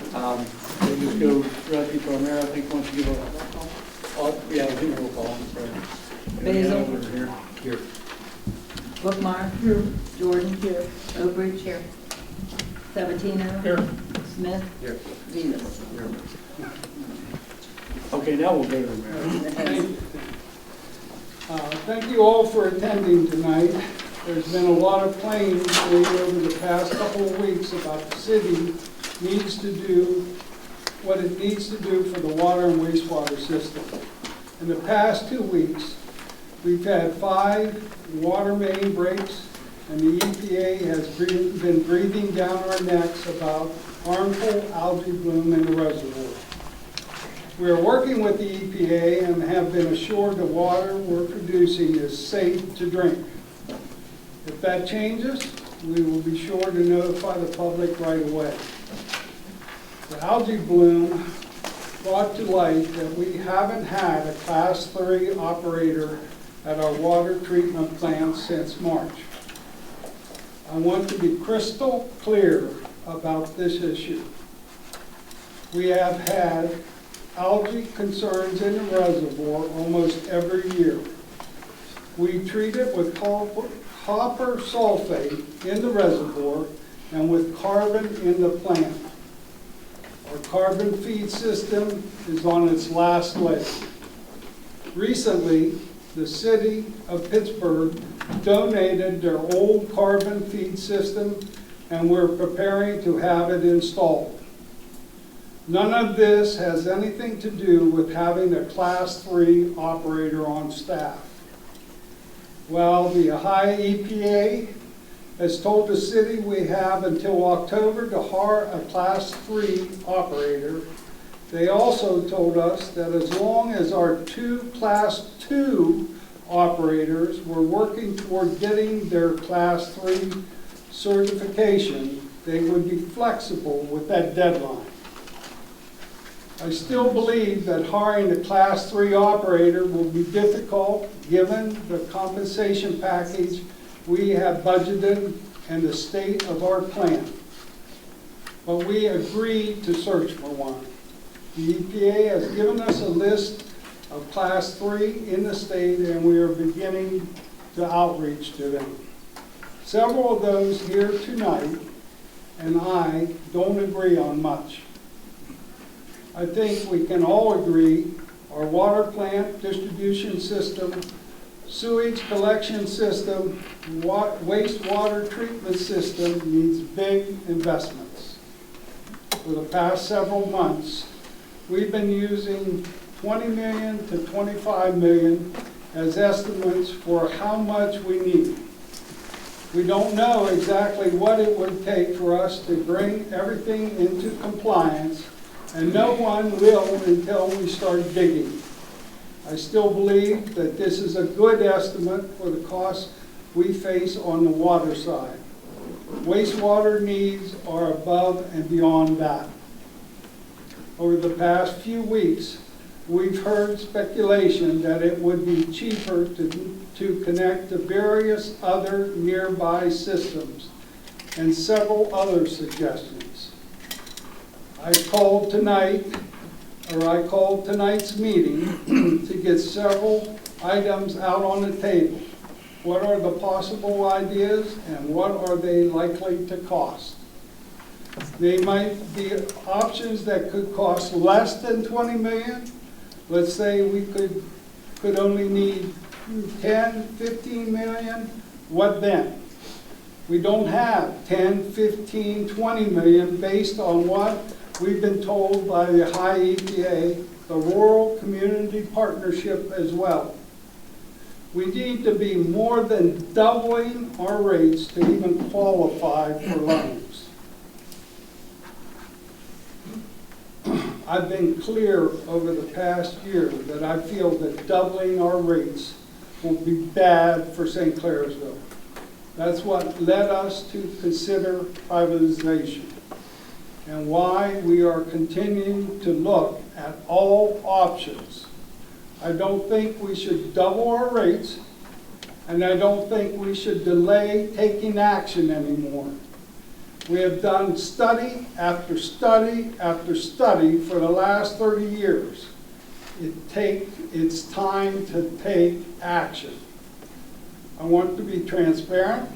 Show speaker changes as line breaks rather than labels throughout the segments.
We'll just go directly to our mayor. I think wants to give a, oh, yeah, we can roll call, I'm sorry.
Basil.
Over here. Here.
Bookmeyer. Here. Jordan. Here. Oakridge. Here. Sabatino.
Here.
Smith.
Here.
Venus.
Okay, now we'll go to the mayor.
Thank you all for attending tonight. There's been a lot of claims made over the past couple of weeks about the city needs to do what it needs to do for the water and wastewater system. In the past 2 weeks, we've had 5 water main breaks, and the EPA has been breathing down our necks about harmful algae bloom in the reservoir. We are working with the EPA and have been assured the water we're producing is safe to drink. If that changes, we will be sure to notify the public right away. The algae bloom brought to light that we haven't had a Class 3 operator at our water treatment plant since March. I want to be crystal clear about this issue. We have had algae concerns in the reservoir almost every year. We treat it with copper sulfate in the reservoir and with carbon in the plant. Our carbon feed system is on its last leg. Recently, the city of Pittsburgh donated their old carbon feed system, and we're preparing to have it installed. None of this has anything to do with having a Class 3 operator on staff. Well, the Ohio EPA has told the city we have until October to hire a Class 3 operator. They also told us that as long as our 2 Class 2 operators were working toward getting their Class 3 certification, they would be flexible with that deadline. I still believe that hiring a Class 3 operator will be difficult given the compensation package we have budgeted and the state of our plant. But we agreed to search for one. The EPA has given us a list of Class 3 in the state, and we are beginning to outreach to them. Several of those here tonight and I don't agree on much. I think we can all agree our water plant distribution system, sewage collection system, wastewater treatment system needs big investments. For the past several months, we've been using 20 million to 25 million as estimates for how much we need. We don't know exactly what it would take for us to bring everything into compliance, and no one will until we start digging. I still believe that this is a good estimate for the costs we face on the water side. Wastewater needs are above and beyond that. Over the past few weeks, we've heard speculation that it would be cheaper to connect to various other nearby systems and several other suggestions. I called tonight's meeting to get several items out on the table. What are the possible ideas and what are they likely to cost? They might be options that could cost less than 20 million. Let's say we could only need 10, 15 million. What then? We don't have 10, 15, 20 million based on what we've been told by the High EPA, the Rural Community Partnership as well. We need to be more than doubling our rates to even qualify for loans. I've been clear over the past year that I feel that doubling our rates will be bad for St. Clairsville. That's what led us to consider privatization and why we are continuing to look at all options. I don't think we should double our rates, and I don't think we should delay taking action anymore. We have done study after study after study for the last 30 years. It's time to take action. I want to be transparent,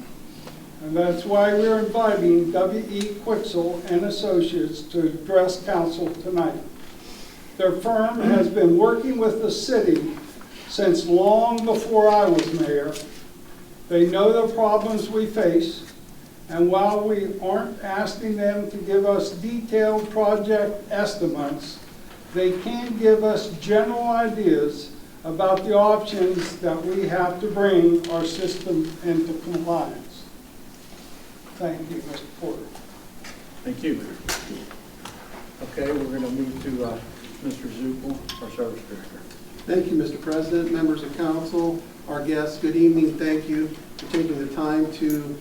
and that's why we're inviting W.E. Quixel and Associates to address council tonight. Their firm has been working with the city since long before I was mayor. They know the problems we face, and while we aren't asking them to give us detailed project estimates, they can give us general ideas about the options that we have to bring our system into compliance. Thank you, Mr. Porter.
Thank you. Okay, we're going to move to Mr. Zupel, our service director.
Thank you, Mr. President, members of council, our guests. Good evening. Thank you for taking the time to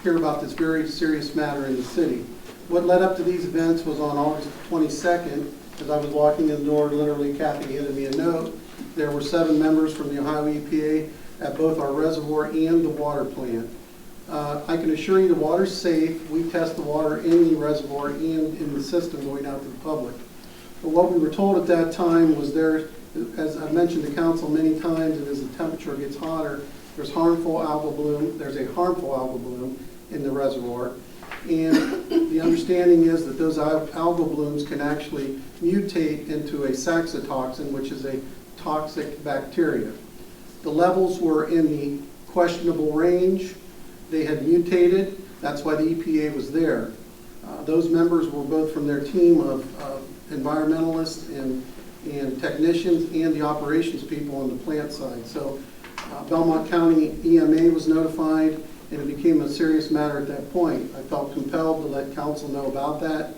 hear about this very serious matter in the city. What led up to these events was on August 22nd, as I was walking in the door, literally Kathy handed me a note. There were 7 members from the Ohio EPA at both our reservoir and the water plant. I can assure you the water's safe. We test the water in the reservoir and in the system going out to the public. But what we were told at that time was there, as I've mentioned to council many times, and as the temperature gets hotter, there's harmful algal bloom. There's a harmful algal bloom in the reservoir. And the understanding is that those algal blooms can actually mutate into a saxitoxin, which is a toxic bacteria. The levels were in the questionable range. They had mutated. That's why the EPA was there. Those members were both from their team of environmentalists and technicians and the operations people on the plant side. So Belmont County EMA was notified, and it became a serious matter at that point. I felt compelled to let council know about that.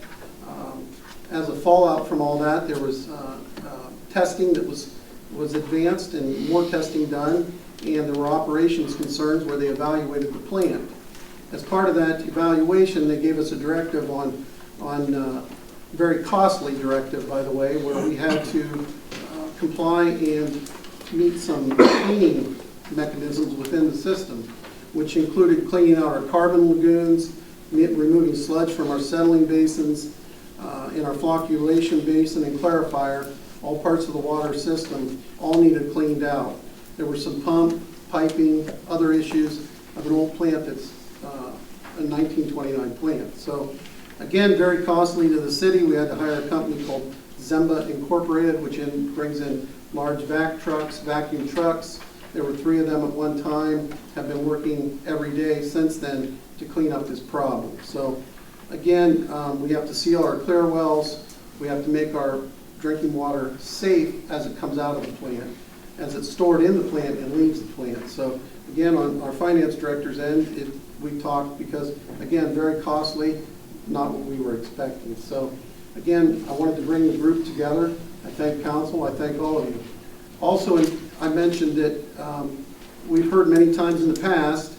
As a fallout from all that, there was testing that was advanced and more testing done, and there were operations concerns where they evaluated the plant. As part of that evaluation, they gave us a directive on very costly directive, by the way, where we had to comply and meet some cleaning mechanisms within the system, which included cleaning out our carbon lagoons, removing sludge from our settling basins, in our flocculation basin and clarifier. All parts of the water system all needed cleaned out. There were some pump, piping, other issues of an old plant that's a 1929 plant. So again, very costly to the city. We had to hire a company called Zemba Incorporated, which brings in large vacuum trucks. There were 3 of them at one time, have been working every day since then to clean up this problem. So again, we have to seal our clear wells. We have to make our drinking water safe as it comes out of the plant, as it's stored in the plant and leaves the plant. So again, on our finance director's end, we talked because, again, very costly, not what we were expecting. So again, I wanted to bring the group together. I thank council. I thank all of you. Also, I mentioned that we've heard many times in the past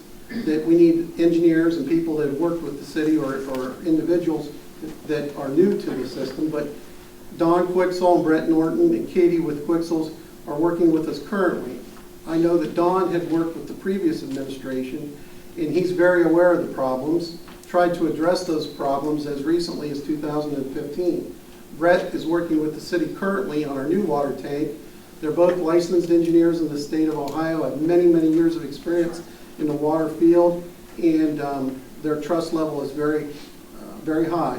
that we need engineers and people that have worked with the city or individuals that are new to the system. But Don Quixel and Brett Norton and Katie with Quixels are working with us currently. I know that Don had worked with the previous administration, and he's very aware of the problems, tried to address those problems as recently as 2015. Brett is working with the city currently on our new water tank. They're both licensed engineers in the state of Ohio, have many, many years of experience in the water field, and their trust level is very, very high,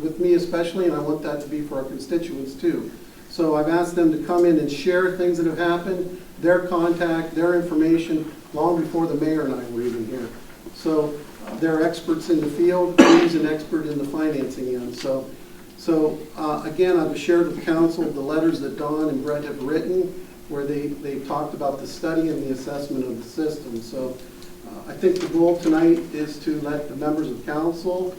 with me especially, and I want that to be for our constituents too. So I've asked them to come in and share things that have happened, their contact, their information, long before the mayor and I were even here. So they're experts in the field. He's an expert in the financing end. So again, I've shared with council the letters that Don and Brett have written, where they've talked about the study and the assessment of the system. So I think the goal tonight is to let the members of council,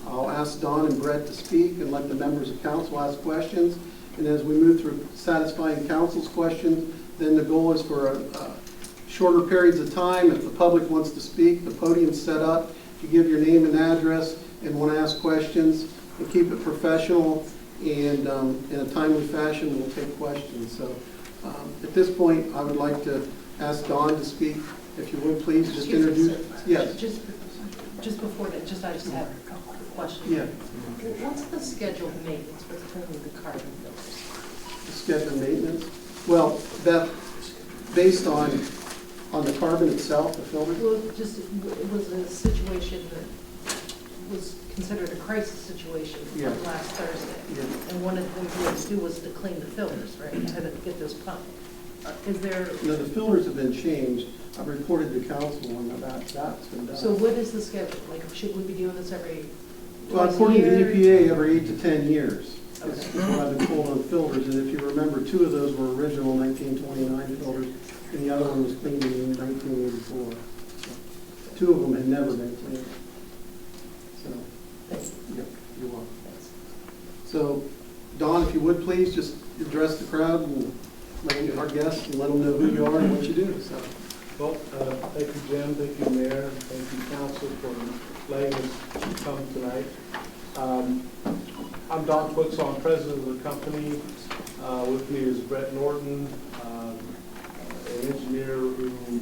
I'll ask Don and Brett to speak and let the members of council ask questions. And as we move through satisfying council's questions, then the goal is for shorter periods of time. If the public wants to speak, the podium's set up. You give your name and address and want to ask questions, and keep it professional, and in a timely fashion, we'll take questions. So at this point, I would like to ask Don to speak. If you would, please just introduce. Yes.
just before that, I just have a quick question.
Yeah,
What's the scheduled maintenance for cleaning the carbon filters?
the scheduled maintenance. Well, that, based on the carbon itself, the filter.
Well, just, it was a situation that was considered a crisis situation
Yeah.
last Thursday.
Yeah.
And one of the things we had to do was to clean the filters, right? You had to get those pumped. Is there,
No, the filters have been changed. I've reported to council on that. That's been done.
so what is the schedule? Like, should we be doing this every
Well,
twice a
according to
year?
EPA, every 8 to 10 years. That's
Okay.
what I've been told on filters. And if you remember, 2 of those were original 1929 filters, and the other one was cleaned in 1984. 2 of them had never been cleaned. So,
Thank you.
yep, you're welcome.
Thanks.
So, Don, if you would please just address the crowd and let our guests and let them know who you are and what you do. So,
Well, thank you, Jim, thank you, Mayor, thank you, council, for letting us come tonight. I'm Don Quicks, I'm president of the company. With me is Brett Norton, an engineer who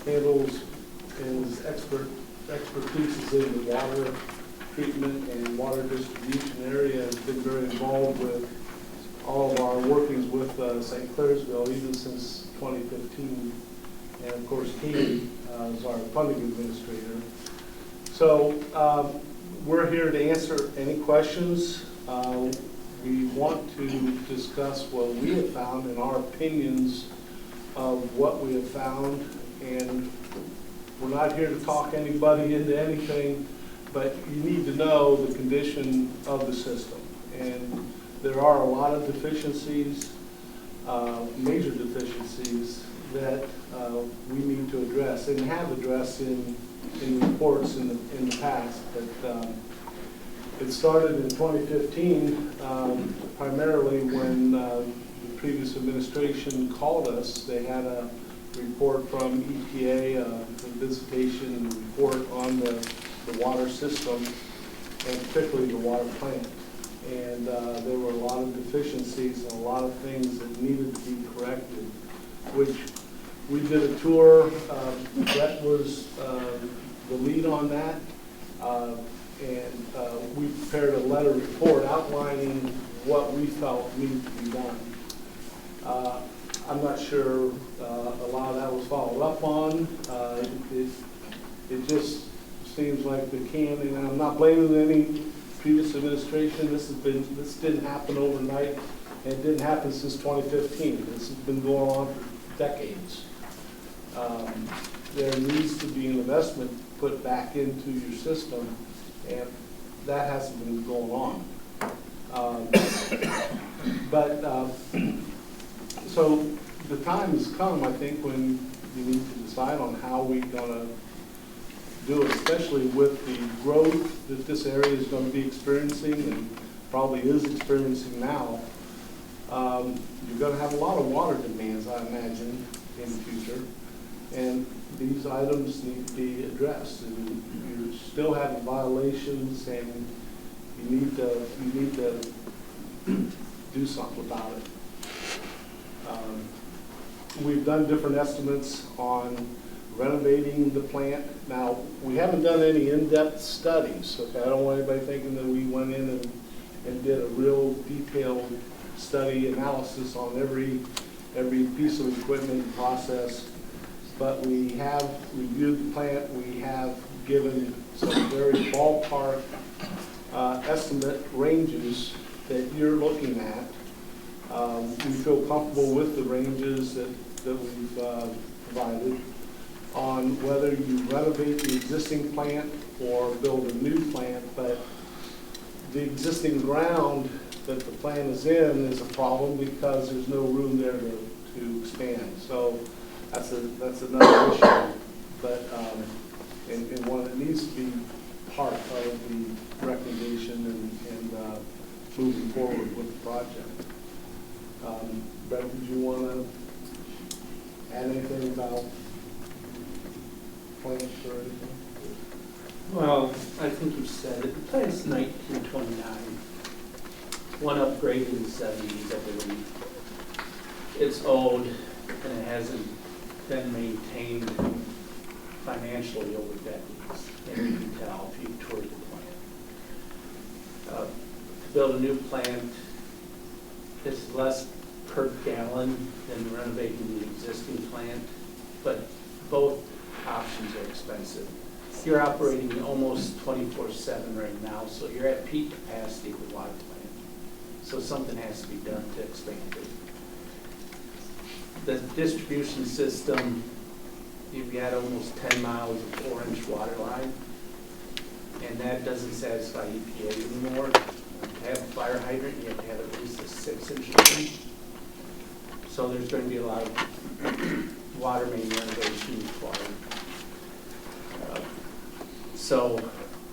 handles, his expertise is in the water treatment and water distribution area, has been very involved with all of our workings with St. Clairsville, even since 2015. And of course, Katie is our funding administrator. So we're here to answer any questions. We want to discuss what we have found and our opinions of what we have found. And we're not here to talk anybody into anything, but you need to know the condition of the system. And there are a lot of deficiencies, major deficiencies, that we need to address and have addressed in reports in the past. But it started in 2015, primarily when the previous administration called us. They had a report from EPA, a visitation report on the water system, and particularly the water plant. And there were a lot of deficiencies and a lot of things that needed to be corrected, which we did a tour. Brett was the lead on that. And we prepared a letter report outlining what we felt needed to be done. I'm not sure a lot of that was followed up on. It just seems like the can, and I'm not blaming any previous administration. This didn't happen overnight, and it didn't happen since 2015. This has been going on for decades. There needs to be an investment put back into your system, and that hasn't been going on. So the time has come, I think, when you need to decide on how we're going to do it, especially with the growth that this area is going to be experiencing and probably is experiencing now. You're going to have a lot of water demands, I imagine, in the future. And these items need to be addressed. And you're still having violations, and you need to do something about it. We've done different estimates on renovating the plant. Now, we haven't done any in-depth studies, okay? I don't want anybody thinking that we went in and did a real detailed study analysis on every piece of equipment and process. But we have reviewed the plant. We have given some very ballpark estimate ranges that you're looking at. We feel comfortable with the ranges that we've provided on whether you renovate the existing plant or build a new plant. But the existing ground that the plant is in is a problem because there's no room there to expand. So that's another issue. But and one that needs to be part of the recommendation and moving forward with the project. Brett, did you want to add anything about plants or anything?
Well, I think you said it. The plant's 1929. One upgrade in the 70s, I believe. It's old and it hasn't been maintained financially over decades, and you can tell if you toured the plant. To build a new plant is less per gallon than renovating the existing plant, but both options are expensive. You're operating almost 24/7 right now, so you're at peak capacity with the water plant. So something has to be done to expand it. The distribution system, you've got almost 10 miles of 4-inch water line, and that doesn't satisfy EPA anymore. To have a fire hydrant, you have to have at least a 6-inch line. So there's going to be a lot of water main renovation required. So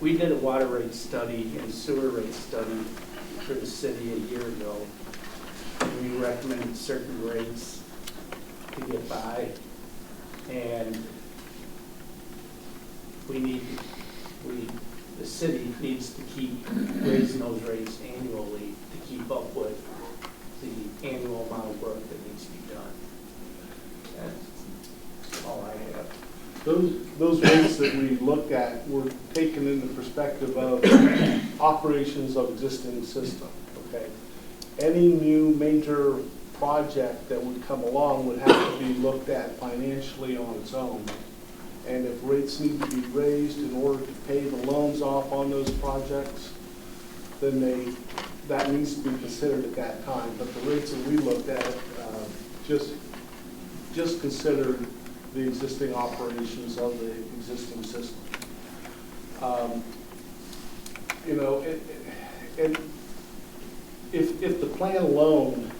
we did a water rate study and sewer rate study for the city a year ago. And we recommended certain rates to get by. And the city needs to keep raising those rates annually to keep up with the annual amount of work that needs to be done. That's all I have.
Those rates that we looked at were taken in the perspective of operations of existing system, okay? Any new major project that would come along would have to be looked at financially on its own. And if rates need to be raised in order to pay the loans off on those projects, then that needs to be considered at that time. But the rates that we looked at just considered the existing operations of the existing system. You know, if the plan alone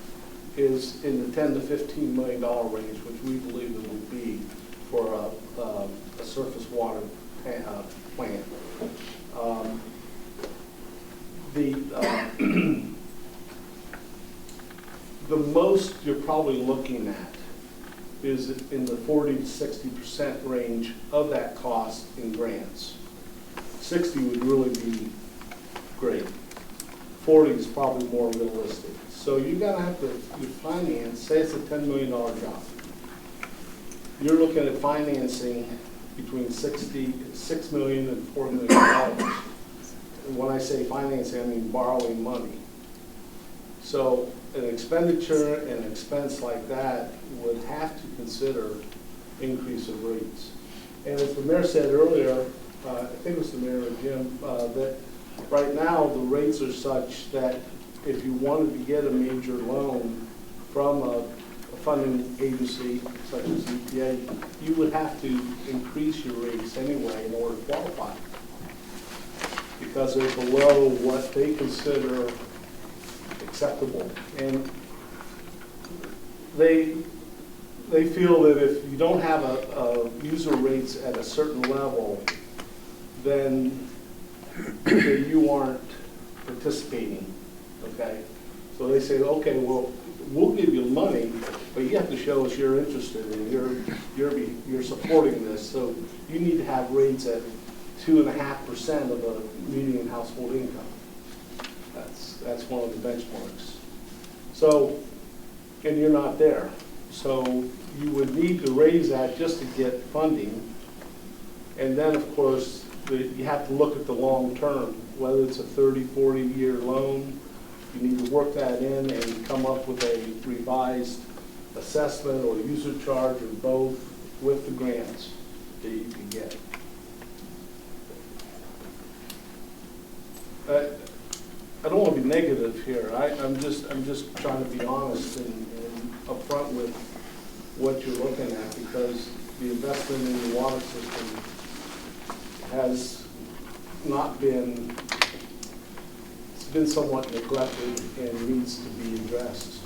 is in the $10 to $15 million range, which we believe it will be for a surface water plant, the most you're probably looking at is in the 40 to 60% range of that cost in grants. 60 would really be great. 40 is probably more realistic. So you're gonna have to finance, say it's a $10 million job. You're looking at financing between $6 million and $4 million. And when I say financing, I mean borrowing money. So an expenditure and an expense like that would have to consider increase of rates. And as the mayor said earlier, I think it was the mayor or Jim, that right now the rates are such that if you wanted to get a major loan from a funding agency such as EPA, you would have to increase your rates anyway in order to qualify, because they're below what they consider acceptable. And they feel that if you don't have a user rates at a certain level, then you aren't participating, okay? So they say, okay, well, we'll give you money, but you have to show us you're interested and you're supporting this. So you need to have rates at 2.5% of the median household income. That's one of the benchmarks. So, and you're not there. So you would need to raise that just to get funding. And then, of course, you have to look at the long term, whether it's a 30, 40-year loan. You need to work that in and come up with a revised assessment or user charge or both with the grants that you can get. I don't want to be negative here. I'm just trying to be honest and upfront with what you're looking at, because the investment in the water system has not been, it's been somewhat neglected and needs to be addressed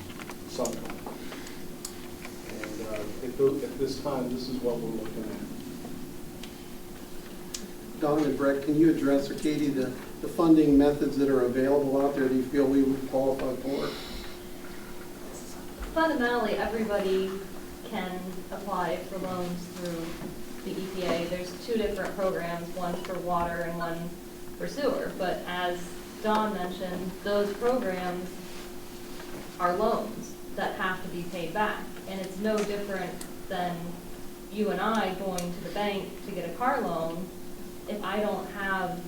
sometime. And at this time, this is what we're looking at.
Don and Brett, can you address, or Katie, the funding methods that are available out there that you feel we would qualify for?
Fundamentally, everybody can apply for loans through the EPA. There's two different programs, one for water and one for sewer. But as Don mentioned, those programs are loans that have to be paid back. And it's no different than you and I going to the bank to get a car loan, if I don't have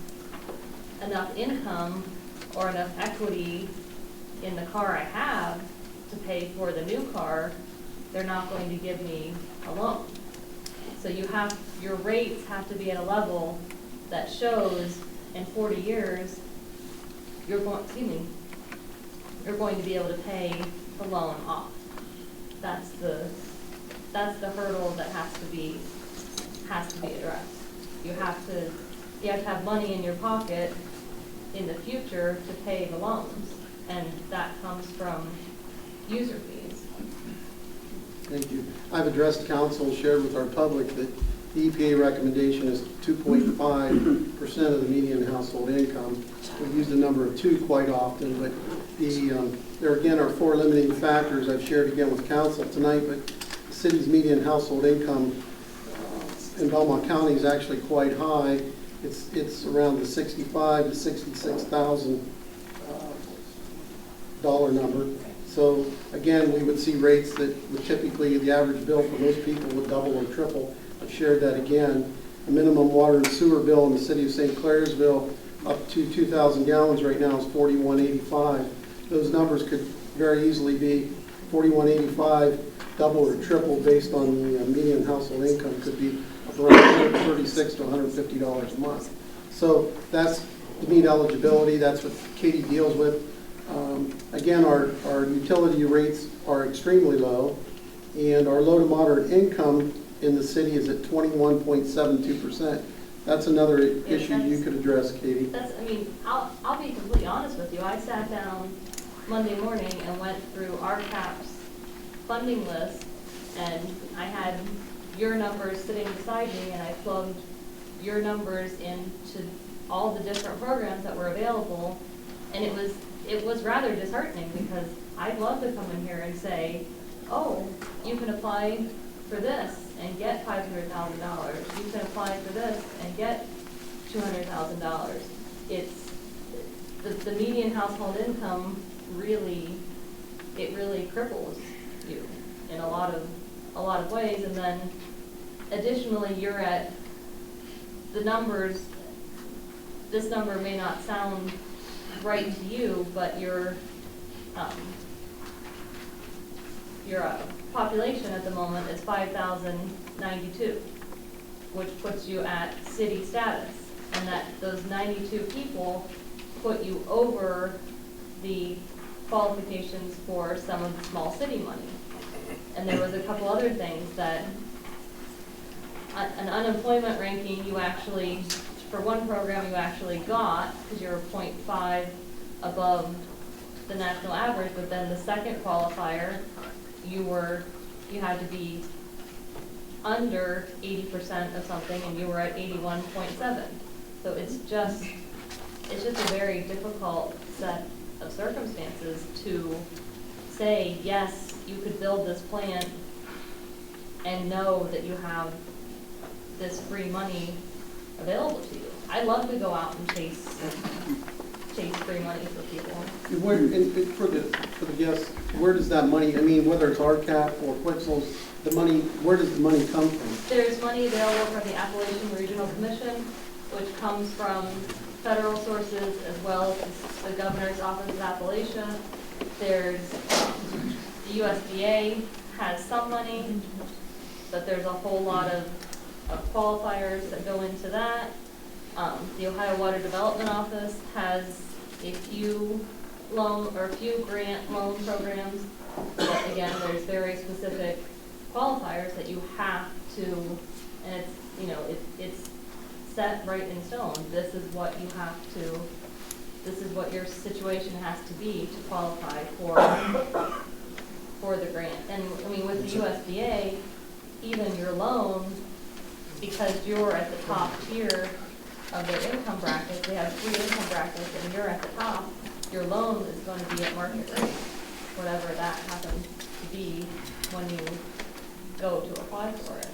enough income or enough equity in the car I have to pay for the new car, they're not going to give me a loan. So your rates have to be at a level that shows in 40 years, you're going to be able to pay the loan off. That's the hurdle that has to be addressed. You have to have money in your pocket in the future to pay the loans, and that comes from user fees.
Thank you. I've addressed council, shared with our public that the EPA recommendation is 2.5% of the median household income. We use the number of 2 quite often, but there again are 4 limiting factors I've shared again with council tonight, but the city's median household income in Belmont County is actually quite high. It's around the $65,000 to $66,000 dollar number. So again, we would see rates that would typically, the average bill for most people would double or triple. I've shared that again. The minimum water and sewer bill in the city of St. Clairsville up to 2,000 gallons right now is $41.85. Those numbers could very easily be $41.85, double or triple based on the median household income could be around $136 to $150 a month. So that's, you need eligibility. That's what Katie deals with. Again, our utility rates are extremely low, and our low to moderate income in the city is at 21.72%. That's another issue you could address, Katie.
I'll be completely honest with you. I sat down Monday morning and went through RCAP's funding list, and I had your numbers sitting beside me, and I plugged your numbers into all the different programs that were available, and it was rather disheartening, because I'd love to come in here and say, oh, you can apply for this and get $500,000. You can apply for this and get $200,000. It's the median household income really cripples you in a lot of ways. And then additionally, you're at the numbers. This number may not sound right to you, but your population at the moment is 5,092, which puts you at city status, and that those 92 people put you over the qualifications for some of the small city money. And there was a couple other things that an unemployment ranking you actually, for one program you actually got, because you were 0.5 above the national average, but then the second qualifier, you had to be under 80% of something, and you were at 81.7. So it's just a very difficult set of circumstances to say, yes, you could build this plant and know that you have this free money available to you. I love to go out and chase free money for people.
For the guests, where does that money, whether it's RCAP or Quixels, the money, where does the money come from?
There's money available from the Appalachian Regional Commission, which comes from federal sources as well as the Governor's Office of Appalachia. There's the USDA has some money, but there's a whole lot of qualifiers that go into that. The Ohio Water Development Office has a few grant loan programs, but again, there's very specific qualifiers that you have to, and it's set right in stone. This is what you have to, this is what your situation has to be to qualify for the grant. And with the USDA, even your loan, because you're at the top tier of their income brackets, they have 3 income brackets, and you're at the top, your loan is going to be at market rate, whatever that happens to be when you go to apply for it.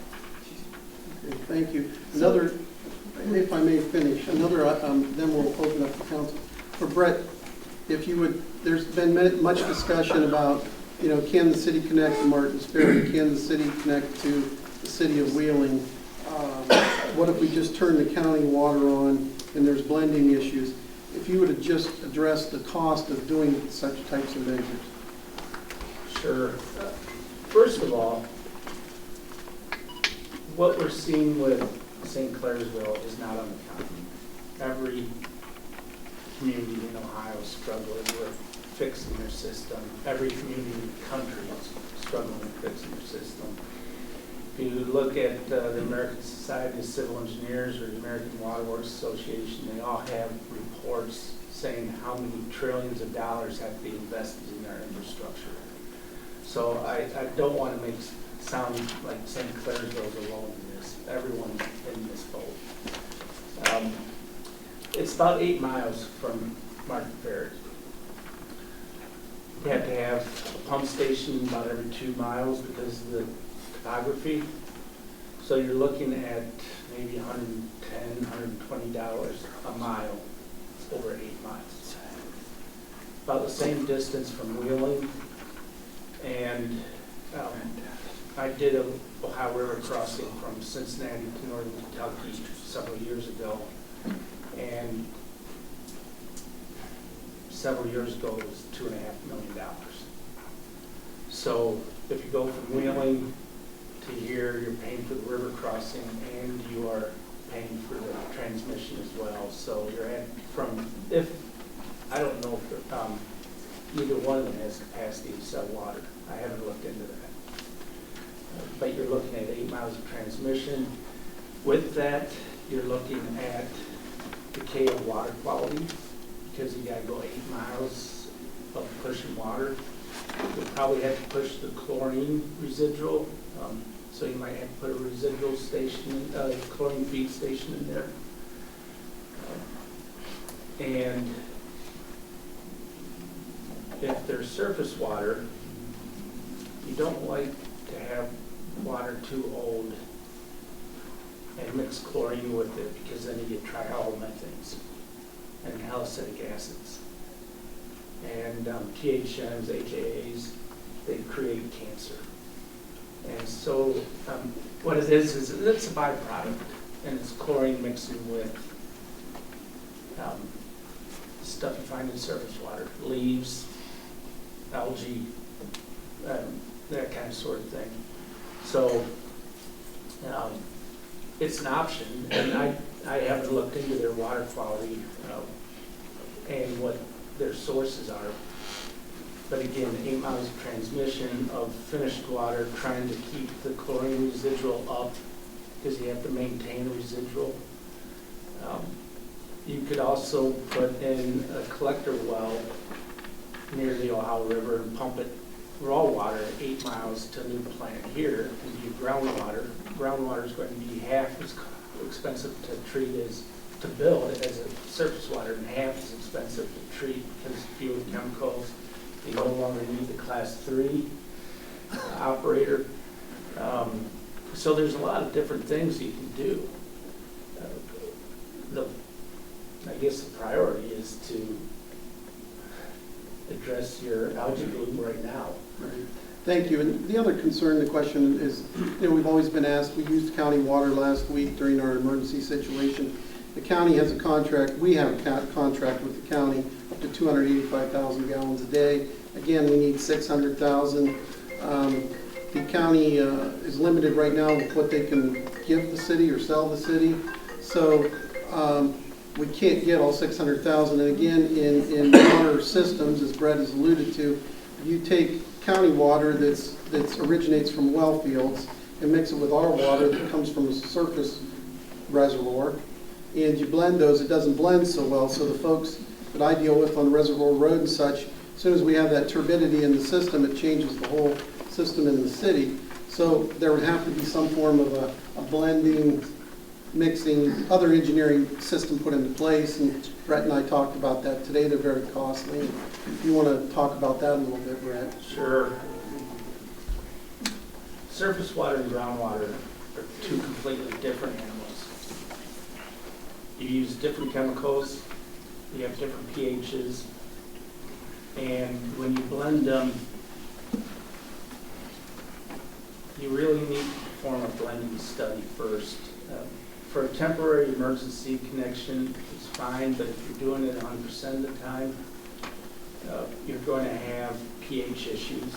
Okay, thank you. Another, if I may finish, then we'll open up the council. For Brett, if you would, there's been much discussion about, can the city connect to Martins Ferry? Can the city connect to the city of Wheeling. What if we just turn the county water on and there's blending issues? If you would have just addressed the cost of doing such types of measures.
Sure. First of all, what we're seeing with St. Clairsville is not uncommon. Every community in Ohio is struggling with fixing their system. Every community in the country is struggling with fixing their system. If you look at the American Society of Civil Engineers or the American Water Works Association, they all have reports saying how many trillions of dollars have to be invested in their infrastructure. So I don't want to make sound like St. Clairsville is alone in this. Everyone's in this boat. It's about 8 miles from Martin Ferry. You have to have a pump station about every 2 miles because of the topography. So you're looking at maybe $110, $120 a mile over 8 miles. About the same distance from Wheeling. And I did a Ohio River crossing from Cincinnati to northern Kentucky several years ago. And several years ago it was $2.5 million. So if you go from Wheeling to here, you're paying for the river crossing and you are paying for the transmission as well. So you're at I don't know if either one of them has capacity to sell water. I haven't looked into that. But you're looking at 8 miles of transmission. With that, you're looking at decay of water quality because you got to go 8 miles of pushing water. You'll probably have to push the chlorine residual, so you might have to put a residual station, chlorine feed station in there. And if there's surface water, you don't like to have water too old and mix chlorine with it because then you get trihalomethanes and haloacetic acids. And THMs, HAAs, they create cancer. And so what it is it's a byproduct, and it's chlorine mixing with stuff you find in surface water, leaves, algae, that kind of sort of thing. So it's an option, and I haven't looked into their water quality and what their sources are. But again, 8 miles of transmission of finished water, trying to keep the chlorine residual up because you have to maintain a residual. You could also put in a collector well near the Ohio River and pump it raw water 8 miles to a new plant here and do groundwater. Groundwater is going to be half as expensive to treat to build as a surface water, and half as expensive to treat because fewer chemicals. You no longer need the class 3 operator. So there's a lot of different things you can do. I guess the priority is to address your algae bloom right now.
Right. Thank you. And the other concern, the question is, we've always been asked, we used county water last week during our emergency situation. The county has a contract, we have a contract with the county up to 285,000 gallons a day. Again, we need 600,000. The county is limited right now with what they can give the city or sell the city. So we can't get all 600,000. And again, in water systems, as Brett has alluded to, you take county water that originates from well fields and mix it with our water that comes from a surface reservoir, and you blend those, it doesn't blend so well. So the folks that I deal with on Reservoir Road and such, as soon as we have that turbidity in the system, it changes the whole system in the city. So there would have to be some form of a blending, mixing, other engineering system put into place, and Brett and I talked about that today. They're very costly. If you want to talk about that a little bit, Brett.
Sure. Surface water and groundwater are two completely different animals. You use different chemicals, you have different pHs, and when you blend them, you really need perform a blending study first. For a temporary emergency connection, it's fine, but if you're doing it 100% of the time, you're going to have pH issues.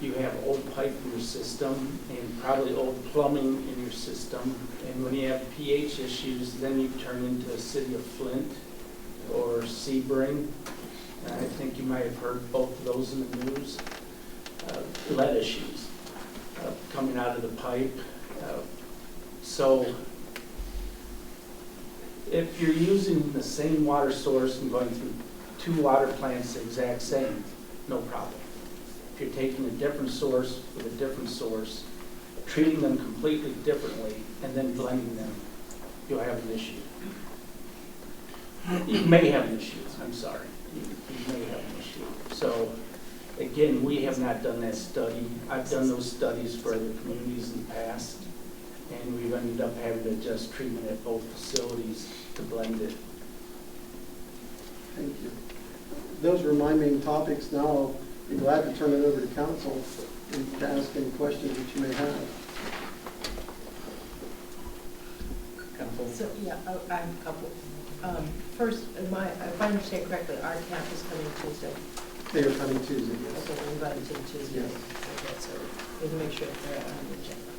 You have old pipe in your system and probably old plumbing in your system. And when you have pH issues, then you turn into a city of Flint or Sebring. And I think you might have heard both of those in the news. Lead issues coming out of the pipe. So if you're using the same water source and going through 2 water plants the exact same, no problem. If you're taking a different source with a different source, treating them completely differently, and then blending them, you'll have an issue. You may have an issue, I'm sorry. You may have an issue. So, again, we have not done that study. I've done those studies for other communities in the past, and we've ended up having to adjust treatment at both facilities to blend it.
Thank you. Those were my main topics. Now I'll be glad to turn it over to council and to ask any questions that you may have.
Council?
So, yeah, I have a couple. First, if I understand correctly, our camp is coming Tuesday.
They are coming Tuesday, yes.
Okay, we're invited to Tuesday.
Yes.
Okay, so we can make sure that they're on the agenda.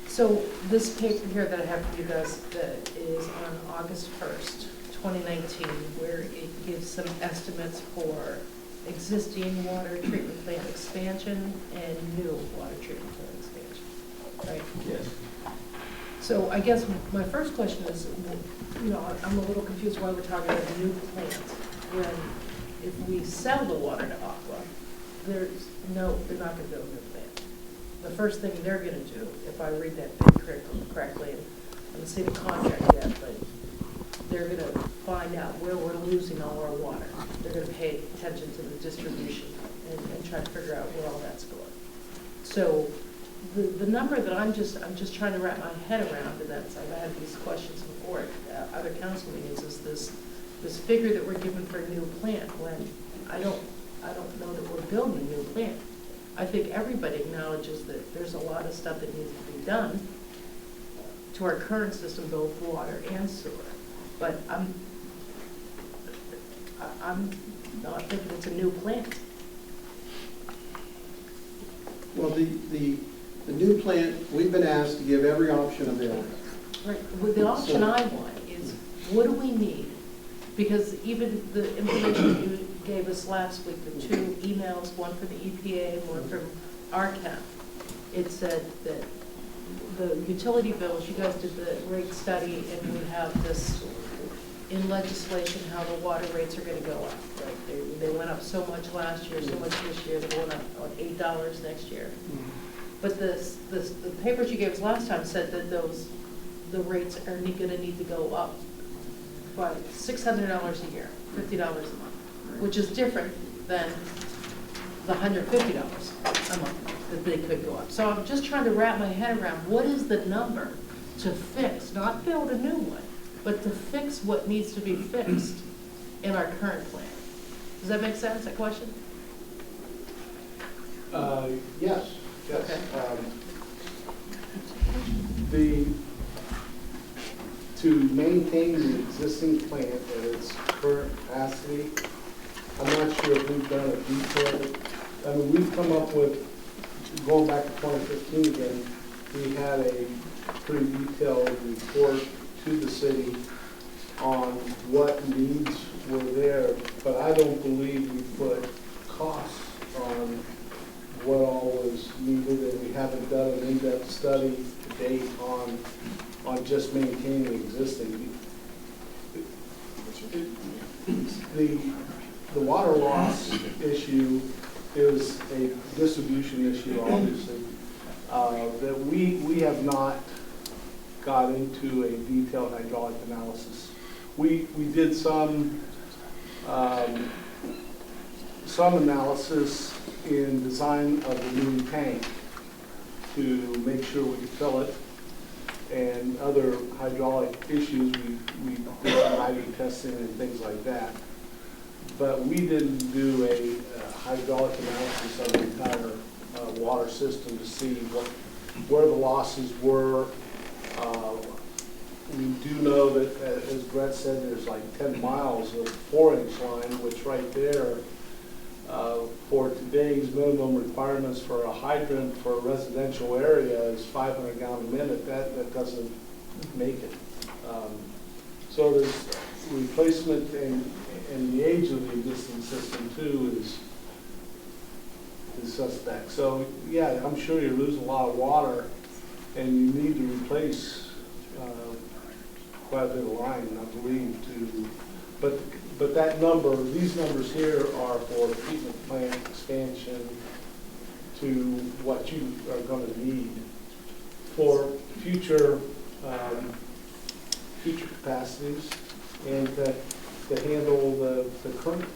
So this paper here that I have for you guys that is on August 1st, 2019, where it gives some estimates for existing water treatment plant expansion and new water treatment plant expansion, right?
Yes.
So I guess my first question is, I'm a little confused why we're talking about a new plant when if we sell the water to Aqua, they're not going to build a new plant. The first thing they're going to do, if I read that bid correctly, and I haven't seen the contract yet, but they're going to find out where we're losing all our water. They're going to pay attention to the distribution and try to figure out where all that's going. So the number that I'm just trying to wrap my head around, and that's, I've had these questions before at other council meetings, is this figure that we're given for a new plant when I don't know that we're building a new plant. I think everybody acknowledges that there's a lot of stuff that needs to be done to our current system, both water and sewer. But I'm not thinking it's a new plant.
Well, the new plant, we've been asked to give every option available.
Right. Well, the option I want is, what do we need? Because even the information you gave us last week, the 2 emails, one from the EPA, one from RCAP, it said that the utility bills, you guys did the rate study, and we have this in legislation how the water rates are going to go up. Right? They went up so much last year, so much this year. They're going up $8 next year. But the papers you gave us last time said that the rates are going to need to go up by $600 a year, $50 a month, which is different than the $150 a month that they could go up. So I'm just trying to wrap my head around what is the number to fix, not build a new one, but to fix what needs to be fixed in our current plan. Does that make sense, that question?
Yes.
Okay.
To maintain the existing plant at its current capacity, I'm not sure if we've done a detailed, I mean, we've come up with, going back to 2015 again, we had a pretty detailed report to the city on what needs were there, but I don't believe we put costs on what all was needed, and we haven't done an in-depth study to date on just maintaining the existing. The water loss issue is a distribution issue, obviously, that we have not got into a detailed hydraulic analysis. We did some analysis in design of the new tank to make sure we could fill it, and other hydraulic issues, we did hydrogen testing and things like that. But we didn't do a hydraulic analysis of the entire water system to see where the losses were. We do know that, as Brett said, there's like 10 miles of 4-inch line, which right there, for today's minimum requirements for a hydrant for a residential area is 500 gallon a minute. That doesn't make it. So there's replacement and the age of the existing system too is suspect. So yeah, I'm sure you lose a lot of water and you need to replace quite a bit of line, I believe, but that number, these numbers here are for treatment plant expansion to what you are going to need for future capacities and to handle the current.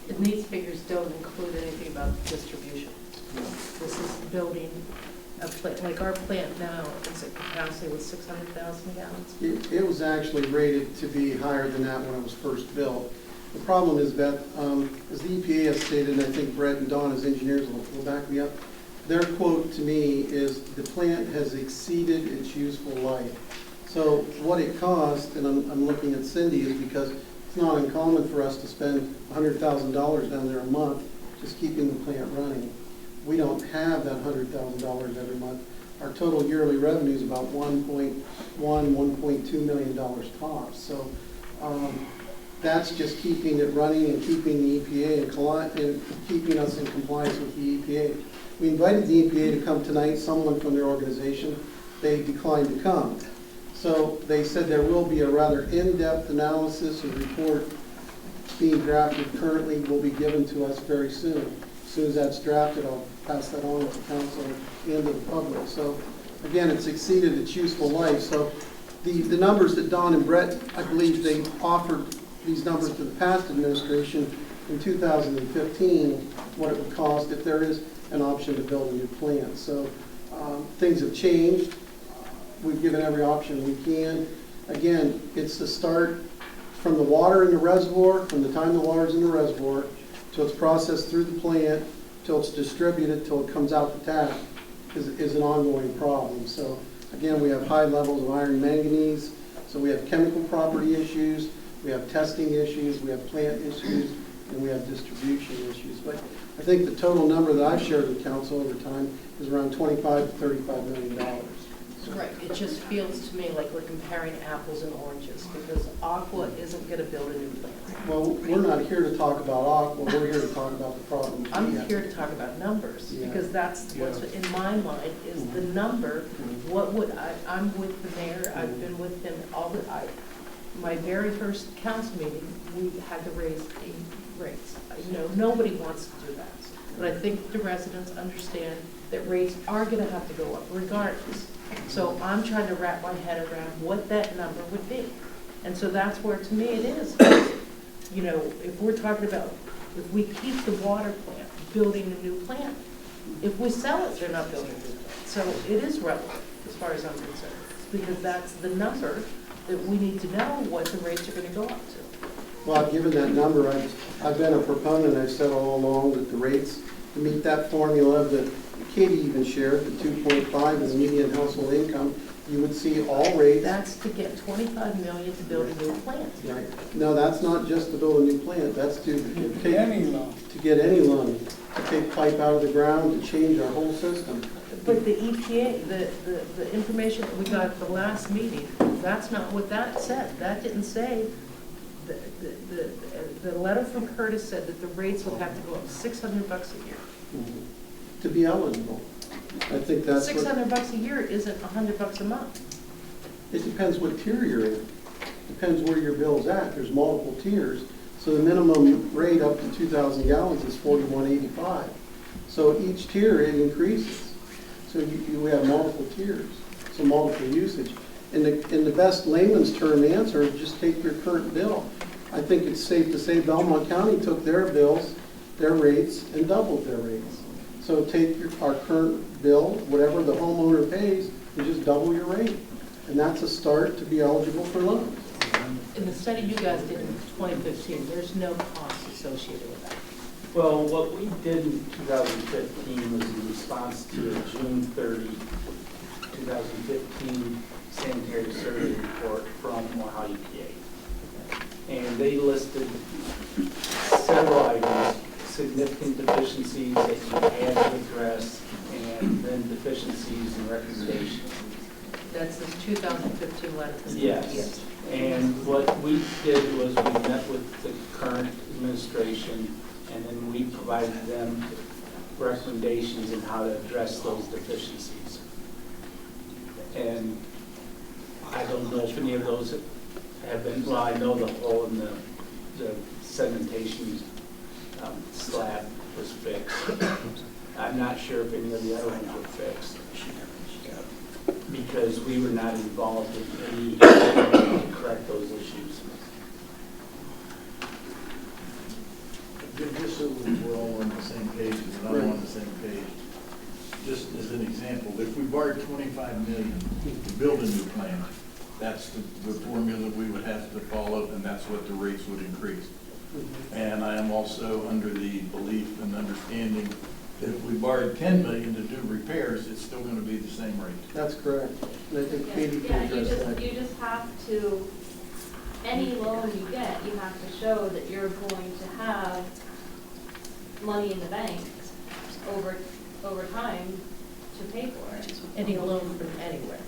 And these figures don't include anything about distribution. This is building a plant, like our plant now is at capacity with 600,000 gallons.
It was actually rated to be higher than that when it was first built. The problem is that, as the EPA has stated, and I think Brett and Don as engineers will back me up, their quote to me is the plant has exceeded its useful life. So what it cost, and I'm looking at Cindy, is because it's not uncommon for us to spend $100,000 down there a month just keeping the plant running. We don't have that $100,000 every month. Our total yearly revenue is about $1.2 million tops. So that's just keeping it running and keeping the EPA and keeping us in compliance with the EPA. We invited the EPA to come tonight, someone from their organization. They declined to come. So they said there will be a rather in-depth analysis and report being drafted currently will be given to us very soon. As soon as that's drafted, I'll pass that on to the council and to the public. So again, it's exceeded its useful life. So the numbers that Don and Brett, I believe they offered these numbers to the past administration in 2015, what it would cost if there is an option to build a new plant. So things have changed. We've given every option we can. Again, it's the start from the water in the reservoir, from the time the water's in the reservoir, till it's processed through the plant, till it's distributed, till it comes out the tap, is an ongoing problem. So again, we have high levels of iron manganese, so we have chemical property issues, we have testing issues, we have plant issues, and we have distribution issues. But I think the total number that I've shared with council over time is around $25 to $35 million.
Right, it just feels to me like we're comparing apples and oranges, because Aqua isn't going to build a new plant.
Well, we're not here to talk about Aqua, we're here to talk about the problem.
I'm here to talk about numbers,
Yeah.
because that's what's in my mind is the number. What would I'm with the mayor, I've been with him my very first council meeting, we had to raise the rates. Nobody wants to do that, but I think the residents understand that rates are going to have to go up regardless. So I'm trying to wrap my head around what that number would be. And so that's where, to me, it is. If we're talking about, if we keep the water plant, building a new plant, if we sell it, they're not building a new plant. So it is relevant, as far as I'm concerned, because that's the number that we need to know what the rates are going to go up to.
Well, given that number, I've been a proponent, I've said all along that the rates to meet that formula that Katie even shared, the 2.5 is the median household income, you would see all rates.
That's to get $25 million to build a new plant.
Right. No, that's not just to build a new plant, that's to
Get any loan.
get any loan, to take pipe out of the ground, to change our whole system.
But the EPA, the information that we got at the last meeting, that's not what that said. That didn't say, the letter from Curtis said that the rates would have to go up $600 a year.
To be eligible. I think that's what,
$600 a year isn't $100 a month.
it depends what tier you're in. Depends where your bill's at. There's multiple tiers. So the minimum rate up to 2,000 gallons is $41.85. So each tier it increases. So you have multiple tiers, so multiple usage. And the best layman's term answer is just take your current bill. I think it's safe to say Belmont County took their bills, their rates, and doubled their rates. So take our current bill, whatever the homeowner pays, and just double your rate. And that's a start to be eligible for loans.
In the study you guys did in 2015, there's no cost associated with that.
Well, what we did in 2015 was in response to a June 30, 2015 sanitary survey report from Ohio EPA. And they listed several items, significant deficiencies that you had to address, and then deficiencies and recommendations.
That's this 2015 letter.
Yes. And what we did was we met with the current administration, and then we provided them recommendations on how to address those deficiencies. And I don't know if any of those have been, well, I know the hole in the sedimentation slab was fixed. I'm not sure if any of the other ones were fixed, because we were not involved in any to correct those issues.
Just so we're all on the same page, and I'm on the same page, just as an example, if we borrowed 25 million to build a new plant, that's the formula we would have to follow, and that's what the rates would increase. And I am also under the belief and understanding that if we borrowed 10 million to do repairs, it's still going to be the same rate.
That's correct. And I think Katie can address that.
You just have to, any loan you get, you have to show that you're going to have money in the bank over time to pay for it.
Any loan from anywhere.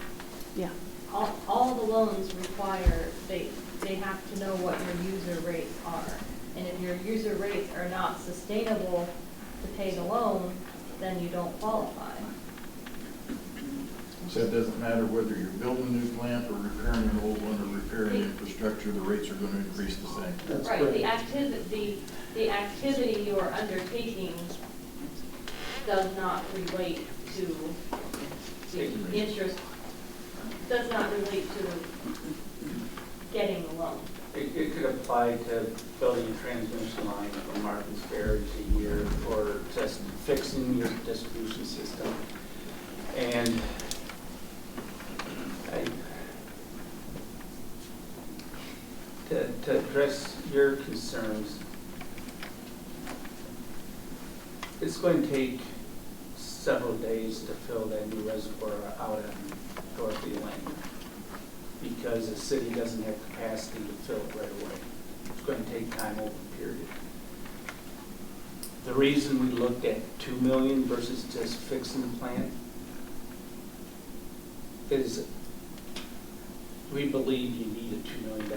Yeah.
All the loans require, they have to know what your user rates are. And if your user rates are not sustainable to pay the loan, then you don't qualify.
So it doesn't matter whether you're building a new plant or repairing an old one or repairing infrastructure, the rates are going to increase the same.
That's
Right,
correct.
the activity you are undertaking does not relate to the interest, does not relate to getting the loan.
It could apply to building a transmission line from Martins Ferry to here, or just fixing your distribution system. And to address your concerns, it's going to take several days to fill that new reservoir out on Dorothy Lane, because the city doesn't have capacity to fill it right away. It's going to take time over a period. The reason we looked at 2 million versus just fixing the plant is we believe you need a $2 million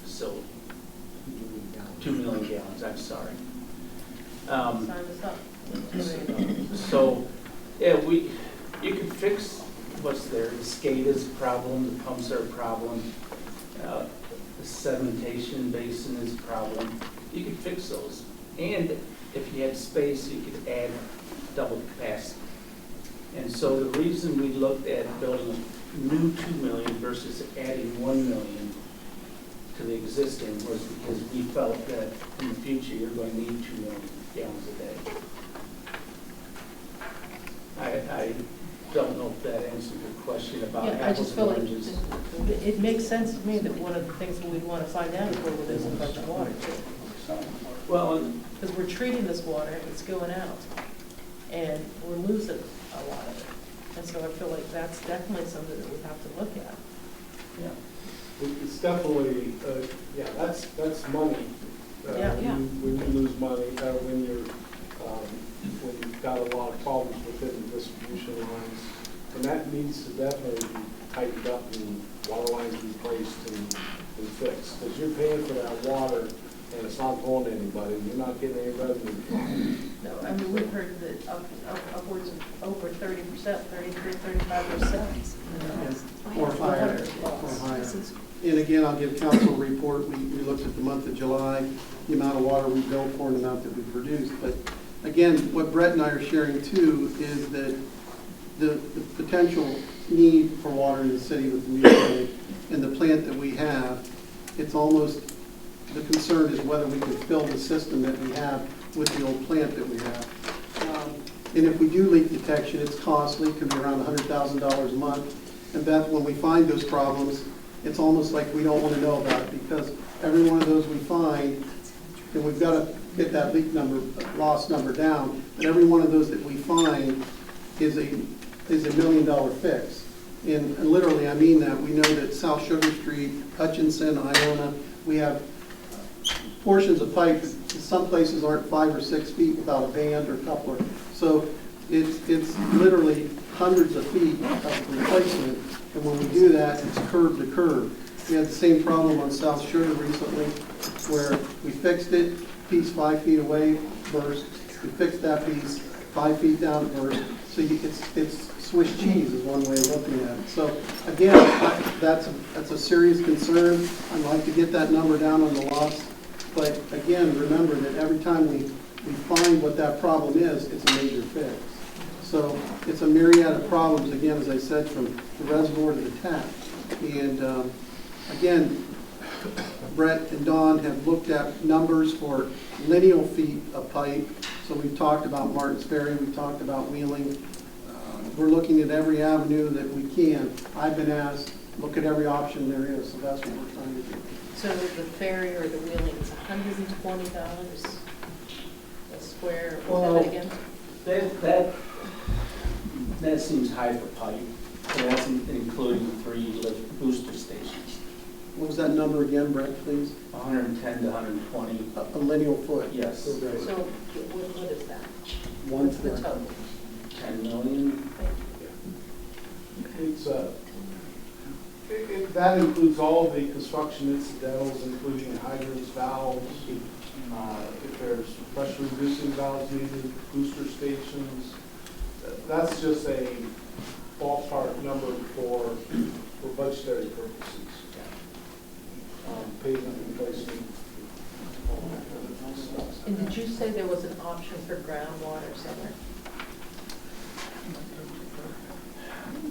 facility. 2 million gallons, I'm sorry.
Sign this up.
So, yeah, you can fix what's there. The skate is a problem, the pumps are a problem, the sedimentation basin is a problem. You could fix those. And if you had space, you could add double capacity. And so the reason we looked at building a new 2 million versus adding 1 million to the existing was because we felt that in the future you're going to need 2 million gallons a day. I don't know if that answers your question about
Yeah, I just
apples
feel
and
like
oranges.
it makes sense to me that one of the things that we'd want to find out is whether there's a bunch of water too.
Well,
Because we're treating this water, it's going out, and we're losing a lot of it. And so I feel like that's definitely something that we have to look at.
yeah.
It's definitely, yeah, that's money.
Yeah.
When you lose money, when you've got a lot of problems within the distribution lines. And that needs to definitely be tightened up and water lines replaced and fixed. Because you're paying for that water and it's not going to anybody, you're not getting any revenue from it.
No, I mean, we've heard that upwards of over 30%, 33, 35%.
Or higher. And again, I'll give council a report. We looked at the month of July, the amount of water we billed for and the amount that we produced. But again, what Brett and I are sharing too is that the potential need for water in the city with the new plant and the plant that we have, it's almost, the concern is whether we can fill the system that we have with the old plant that we have. And if we do leak detection, it's costly, it can be around $100,000 a month. And Beth, when we find those problems, it's almost like we don't want to know about it, because every one of those we find, and we've got to get that leak number, loss number down. But every one of those that we find is a $1 million fix. And literally, I mean that. We know that South Sugar Street, Hutchinson, Iona, we have portions of pipe that some places aren't 5 or 6 feet without a band or coupler. So it's literally hundreds of feet of replacement. And when we do that, it's curb to curb. We had the same problem on South Sugar recently where we fixed it, piece 5 feet away, burst. We fixed that piece 5 feet down, burst. So it's Swiss cheese is one way of looking at it. So again, that's a serious concern. I'd like to get that number down on the loss. But again, remember that every time we find what that problem is, it's a major fix. So it's a myriad of problems, again, as I said, from the reservoir to the tap. And again, Brett and Don have looked at numbers for lineal feet of pipe. So we've talked about Martins Ferry, we've talked about Wheeling. We're looking at every avenue that we can. I've been asked, look at every option there is, so that's what we're trying to do.
So the ferry or the wheeling is $120 a square,
Well,
what was that again?
That seems high for pipe. And that's including 3 lift booster stations.
What was that number again, Brett, please?
110 to 120.
A lineal foot.
Yes.
So what is that?
One
What's the
foot.
total?
10 million.
It's, that includes all the construction incidentals, including hydrants, valves, if there's pressure reducing valves needed, booster stations. That's just a ballpark number for budgetary purposes. Pavement replacement. all that kind of stuff.
And did you say there was an option for groundwater somewhere?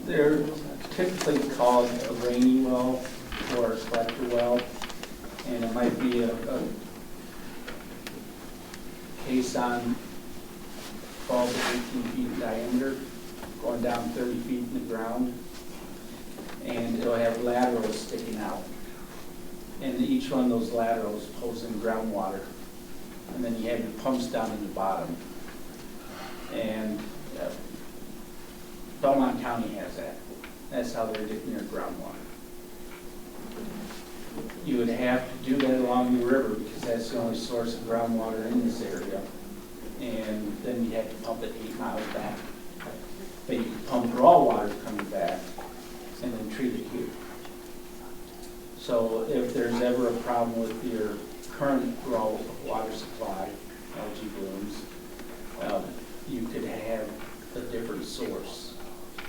They're typically called a rainy well or a collector well, and it might be a caisson 12 to 18 feet in diameter, going down 30 feet in the ground, and it'll have laterals sticking out. And each one of those laterals pulls in groundwater, and then you have your pumps down in the bottom. And Belmont County has that. That's how they're getting their groundwater. You would have to do that along the river because that's the only source of groundwater in this area. And then you have to pump it 8 miles back. But you can pump raw water coming back and then treat it here. So if there's ever a problem with your current raw water supply, algae blooms, you could have a different source.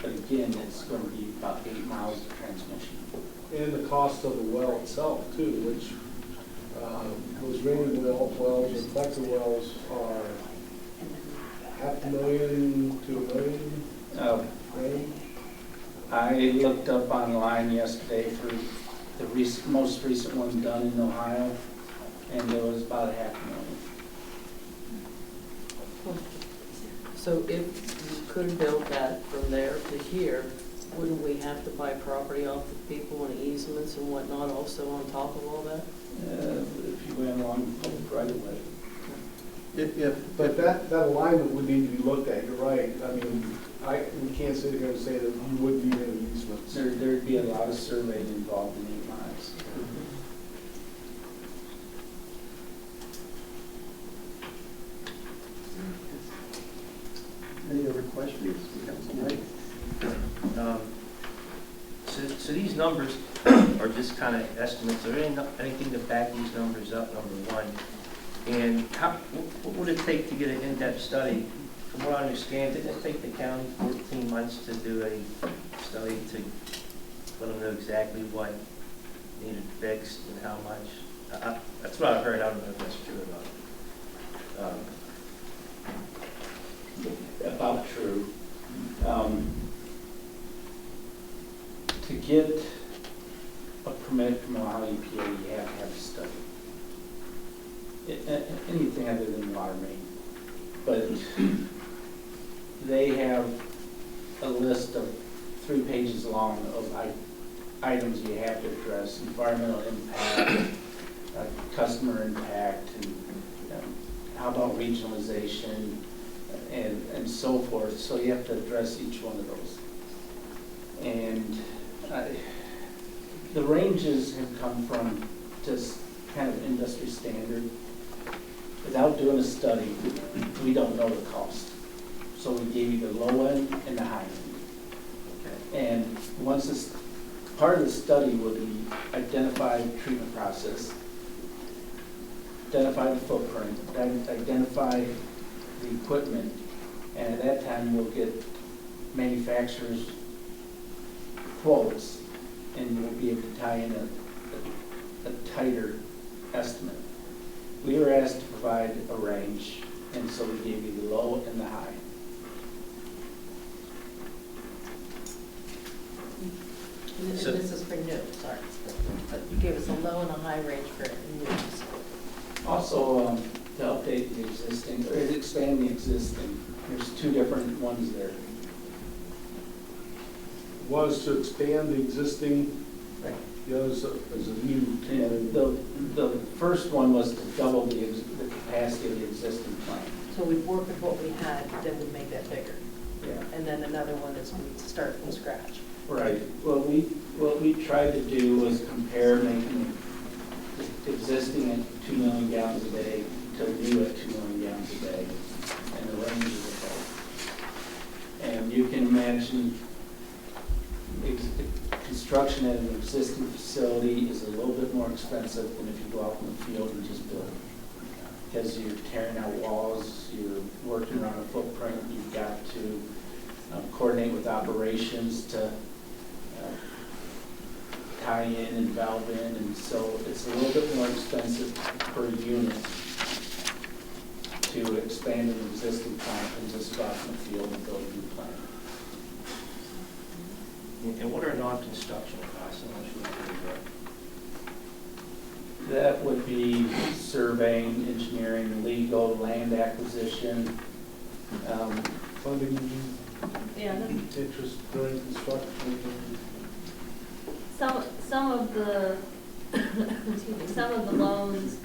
But again, it's going to be about 8 miles of transmission.
And the cost of the well itself too, which those rainy wells or collector wells are $500,000 to $1 million. Range.
I looked up online yesterday for the most recent one done in Ohio, and it was about $500,000.
So if you could build that from there to here, wouldn't we have to buy property off of people and easements and whatnot also on top of all that?
If you went along the public right of way.
But that alignment would need to be looked at, you're right. I mean, we can't sit here and say that you would need any easements.
There'd be a lot of surveying involved in 8 miles.
Any other questions?
So these numbers are just kind of estimates. Is there anything to back these numbers up, number one? And what would it take to get an in-depth study? From what I understand, didn't it take the county 14 months to do a study to let them know exactly what needed fixed and how much? That's what I heard. I don't know if that's true or not.
About true. To get a permit from Ohio EPA, you have to have a study. Anything other than water main. But they have a list of 3 pages long of items you have to address: environmental impact, customer impact, and how about regionalization, and so forth. So you have to address each one of those. And the ranges have come from just kind of industry standard. Without doing a study, we don't know the cost. So we gave you the low end and the high end. And once this, part of the study will be identify the treatment process, identify the footprint, identify the equipment, and at that time we'll get manufacturers' quotes, and we'll be able to tie in a tighter estimate. We were asked to provide a range, and so we gave you the low and the high.
And this is for new, sorry. But you gave us a low and a high range for new.
Also, to update the existing, or expand the existing, there's two different ones there.
Was to expand the existing,
Right.
the other is a new.
And the first one was to double the capacity of the existing plant.
So we'd work with what we had, then we'd make that bigger.
Yeah.
And then another one is we'd start from scratch.
Right. What we tried to do was compare making existing at 2 million gallons a day to new at 2 million gallons a day, and the ranges of both. And you can imagine construction at an existing facility is a little bit more expensive than if you go out in the field and just build. Because you're tearing out walls, you're working around a footprint, you've got to coordinate with operations to tie in and valve in, and so it's a little bit more expensive per unit to expand an existing plant than just go out in the field and build a new plant.
And what are non-construction costs? I'm not sure what those are.
That would be surveying, engineering, legal, land acquisition.
Funding,
Yeah,
interest during construction.
some of the, excuse me, some of the loans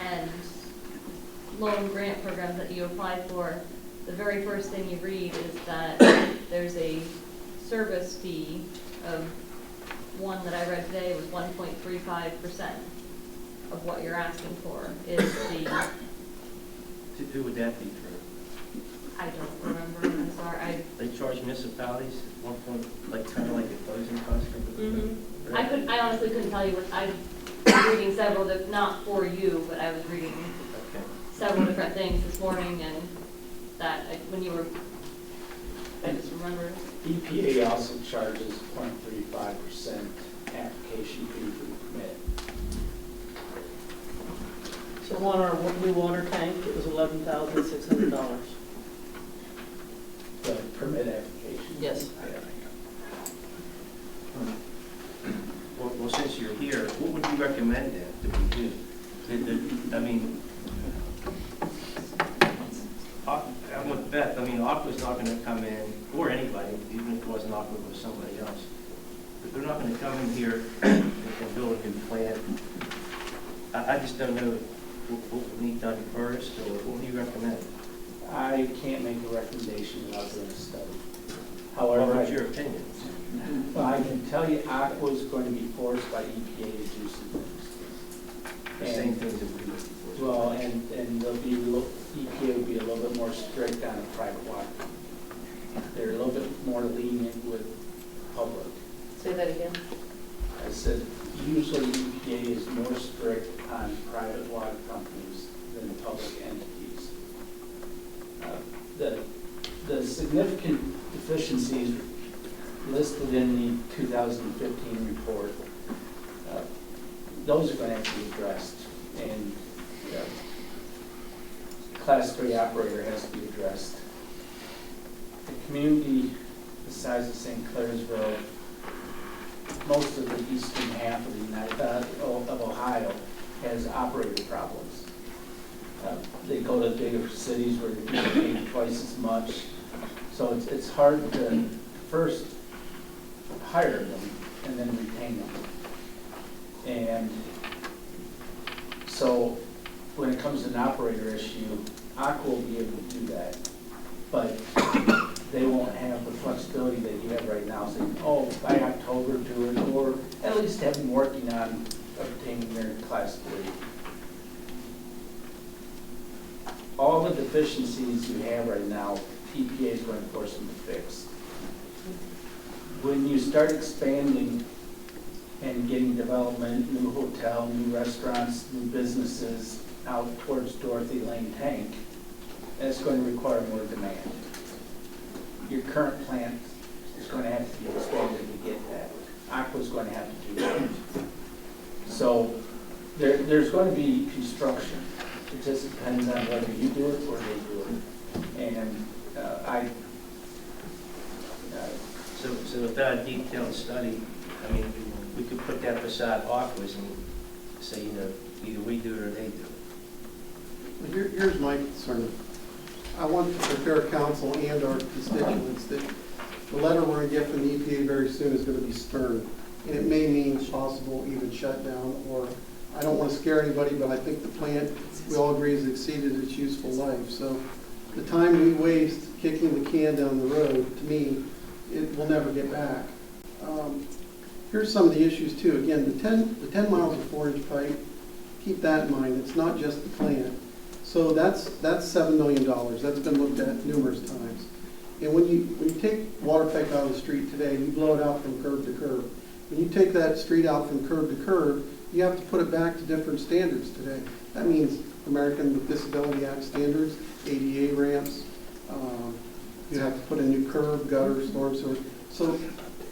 and loan grant programs that you apply for, the very first thing you read is that there's a service fee of, one that I read today was 1.35% of what you're asking for is the,
Who would that be through?
I don't remember, I'm sorry,
They charge municipalities at one point, like kind of like a closing cost?
I honestly couldn't tell you what, I was reading several, not for you, but I was reading
Okay.
several different things this morning, and that, when you were, I just remembered.
EPA also charges 0.35% application fee for the permit.
So on our new water tank, it was $11,600.
The permit application.
Yes.
Well, since you're here, what would you recommend then that we do? I mean, I'm with Beth. I mean, Aqua's not going to come in, or anybody, even if it wasn't Aqua, it was somebody else. But they're not going to come in here and build a new plant. I just don't know what would need done first, or what do you recommend?
I can't make a recommendation without doing a study.
What
However,
was your opinion?
well, I can tell you Aqua is going to be forced by EPA to do some things.
The same things that we did before.
Well, and they'll be, EPA will be a little bit more strict on a private water. They're a little bit more lenient with public.
Say that again?
I said, usually EPA is more strict on private water companies than public entities. The significant deficiencies listed in the 2015 report, those are going to have to be addressed, and Class 3 operator has to be addressed. The community the size of St. Clairsville, most of the eastern half of of Ohio has operator problems. They go to bigger cities where they're paid twice as much. So it's hard to first hire them and then retain them. And so when it comes becomes an operator issue, Aqua will be able to do that. But they won't have the flexibility that you have right now, saying, oh, by October do it, or at least have them working on obtaining their Class 3. All the deficiencies you have right now, EPA is going to force them to fix. When you start expanding and getting development, new hotel, new restaurants, new businesses out towards Dorothy Lane Tank, that's going to require more demand. Your current plant is going to have to be expanded to get that. Aqua's going to have to do that. So there's going to be construction. It just depends on whether you do it or they do it. And
So without a detailed study, I mean, we could put that beside Aqua's and say, either we do it or they do it.
Here's my concern. I want to prepare council and our constituents that the letter we're going to get from the EPA very soon is going to be stern. And it may mean possible even shutdown, or I don't want to scare anybody, but I think the plant, we all agree, has exceeded its useful life. So the time we waste kicking the can down the road, to me, it will never get back. Here's some of the issues too. Again, the 10 miles of 4-inch pipe, keep that in mind. It's not just the plant. So that's $7 million. That's been looked at numerous times. And when you take water pipe out of the street today, you blow it out from curb to curb. When you take that street out from curb to curb, you have to put it back to different standards today. That means American with Disability Act standards, ADA ramps. You have to put a new curb, gutter, storm sewer. So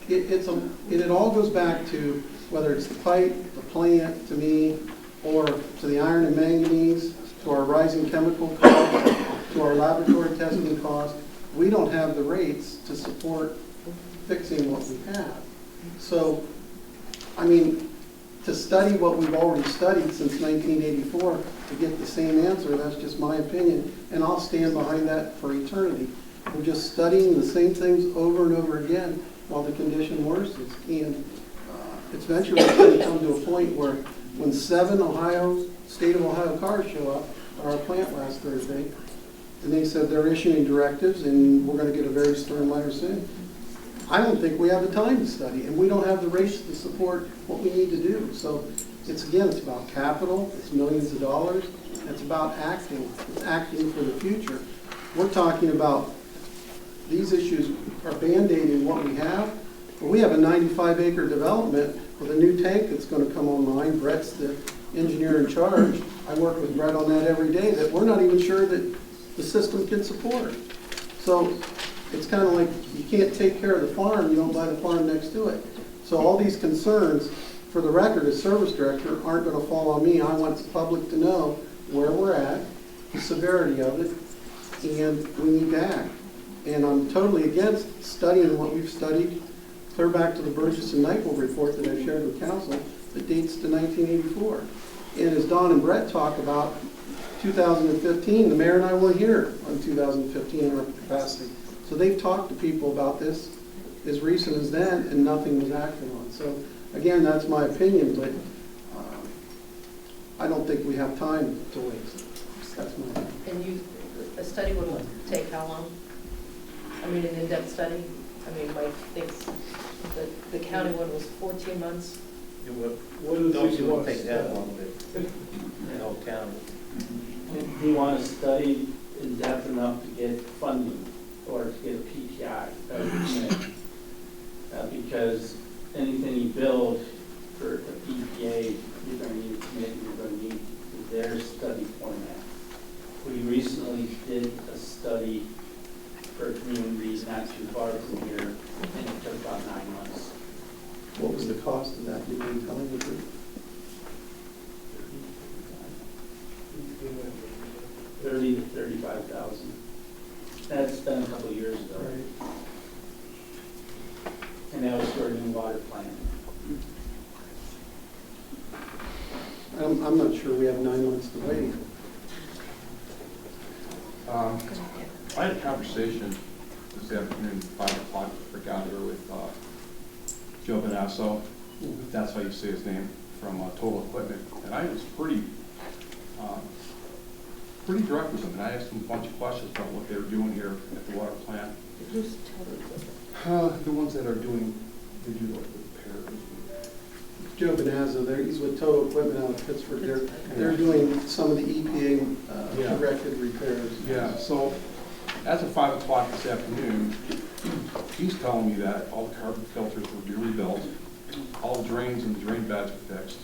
it all goes back to whether it's the pipe, the plant, to me, or to the iron and manganese, to our rising chemical costs, to our laboratory testing costs. We don't have the rates to support fixing what we have. So, I mean, to study what we've already studied since 1984 to get the same answer, that's just my opinion, and I'll stand behind that for eternity. We're just studying the same things over and over again while the condition worsens. And it's eventually going to come to a point where when 7 state of Ohio cars show up at our plant last Thursday, and they said they're issuing directives and we're going to get a very stern letter soon. I don't think we have the time to study, and we don't have the rates to support what we need to do. So it's about capital, it's millions of dollars, it's about acting. It's acting for the future. We're talking about these issues are band-aiding what we have. Well, we have a 95-acre development with a new tank that's going to come online. Brett's the engineer in charge. I work with Brett on that every day, that we're not even sure that the system can support. So it's kind of like you can't take care of the farm, you don't buy the farm next to it. So all these concerns, for the record, as service director, aren't going to fall on me. I want the public to know where we're at, the severity of it, and we need to act. And I'm totally against studying what we've studied, clear back to the Burgess and Nyepel report that I shared with council that dates to 1984. And as Don and Brett talk about 2015, the mayor and I were here on 2015 in our capacity. So they've talked to people about this as recent as then, and nothing was acted on. So again, that's my opinion, but I don't think we have time to waste. That's my opinion.
And a study would take how long? I mean, an in-depth study? I mean, Mike thinks that the county one was 14 months.
It would,
What is
don't
it
you would
was?
take that long, but the whole county.
do you want to study in depth enough to get funding or to get a PTI permit? Because anything you build for a PPA, you're going to need a committee, you're going to need their study format. We recently did a study for communities not too far from here, and it took about 9 months.
What was the cost of that? You can tell me the truth.
30 to 35,000. That's been a couple of years ago.
Right.
And that was for a new water plant.
I'm not sure we have 9 months to wait.
I had a conversation this afternoon, 5 o'clock, I forgot here, with Joe Benasso, if that's how you say his name, from Total Equipment. And I was pretty pretty direct with them, and I asked them a bunch of questions about what they were doing here at the water plant.
Who's telling
The ones that are doing, they do the repairs.
Joe Bonazza there, he's with Total Equipment out of Pittsburgh. They're doing some of the EPA
Yeah.
directed repairs.
Yeah, so as of 5 o'clock this afternoon, he's telling me that all the carbon filters were rebuilt, all the drains and the drain beds were fixed,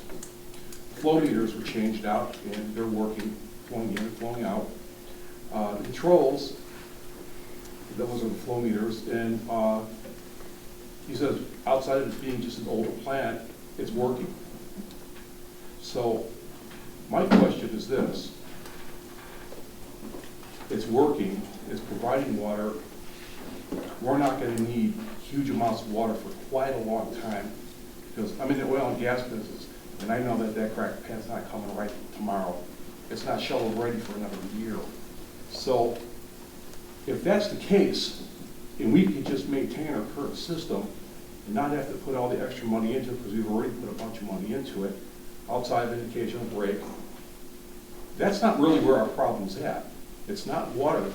flow meters were changed out and they're working, flowing in, flowing out. The controls, those are the flow meters, and he says outside of it being just an older plant, it's working. So my question is this: it's working, it's providing water. We're not going to need huge amounts of water for quite a long time, because I'm in the oil and gas business, and I know that that crack pad's not coming right tomorrow. It's not shovel ready for another year. So if that's the case, and we can just maintain our current system and not have to put all the extra money into it, because we've already put a bunch of money into it, outside of an occasional break, that's not really where our problem's at. It's not water,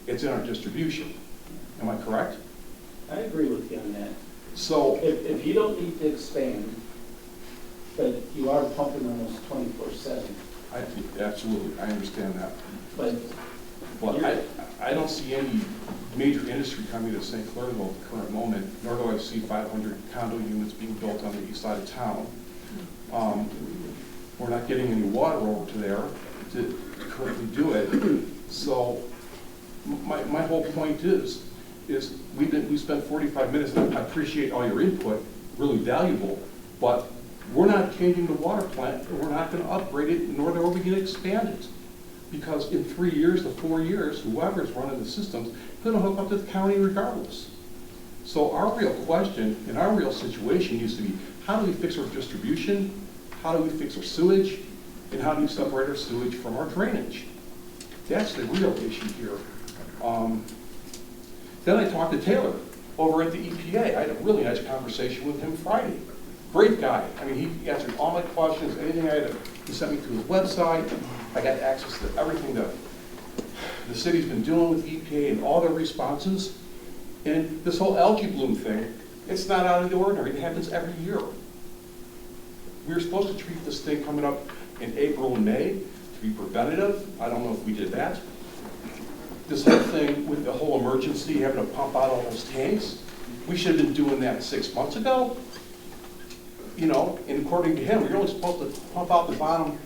it's in our distribution. Am I correct?
I agree with you on that.
So,
If you don't need to expand, but you are pumping almost 24/7,
absolutely, I understand that.
but
But I don't see any major industry coming to St. Clairsville at the current moment, nor do I see 500 condo units being built on the east side of town. We're not getting any water over to there to currently do it. So my whole point is we spent 45 minutes, and I appreciate all your input, really valuable, but we're not changing the water plant, and we're not going to upgrade it, nor are we going to expand it. Because in 3 years to 4 years, whoever's running the system's going to hook up to the county regardless. So our real question and our real situation used to be, how do we fix our distribution? How do we fix our sewage? And how do we separate our sewage from our drainage? That's the real issue here. Then I talked to Taylor over at the EPA. I had a really nice conversation with him Friday. Great guy. I mean, he answered all my questions, anything I had, he sent me to his website. I got access to everything that the city's been doing with EPA and all their responses. And this whole algae bloom thing, it's not out of the ordinary. It happens every year. We were supposed to treat this thing coming up in April and May to be preventative. I don't know if we did that. This whole thing with the whole emergency, having to pump out all those tanks, we should have been doing that 6 months ago. You know, and according to him, you're only supposed to pump out the bottom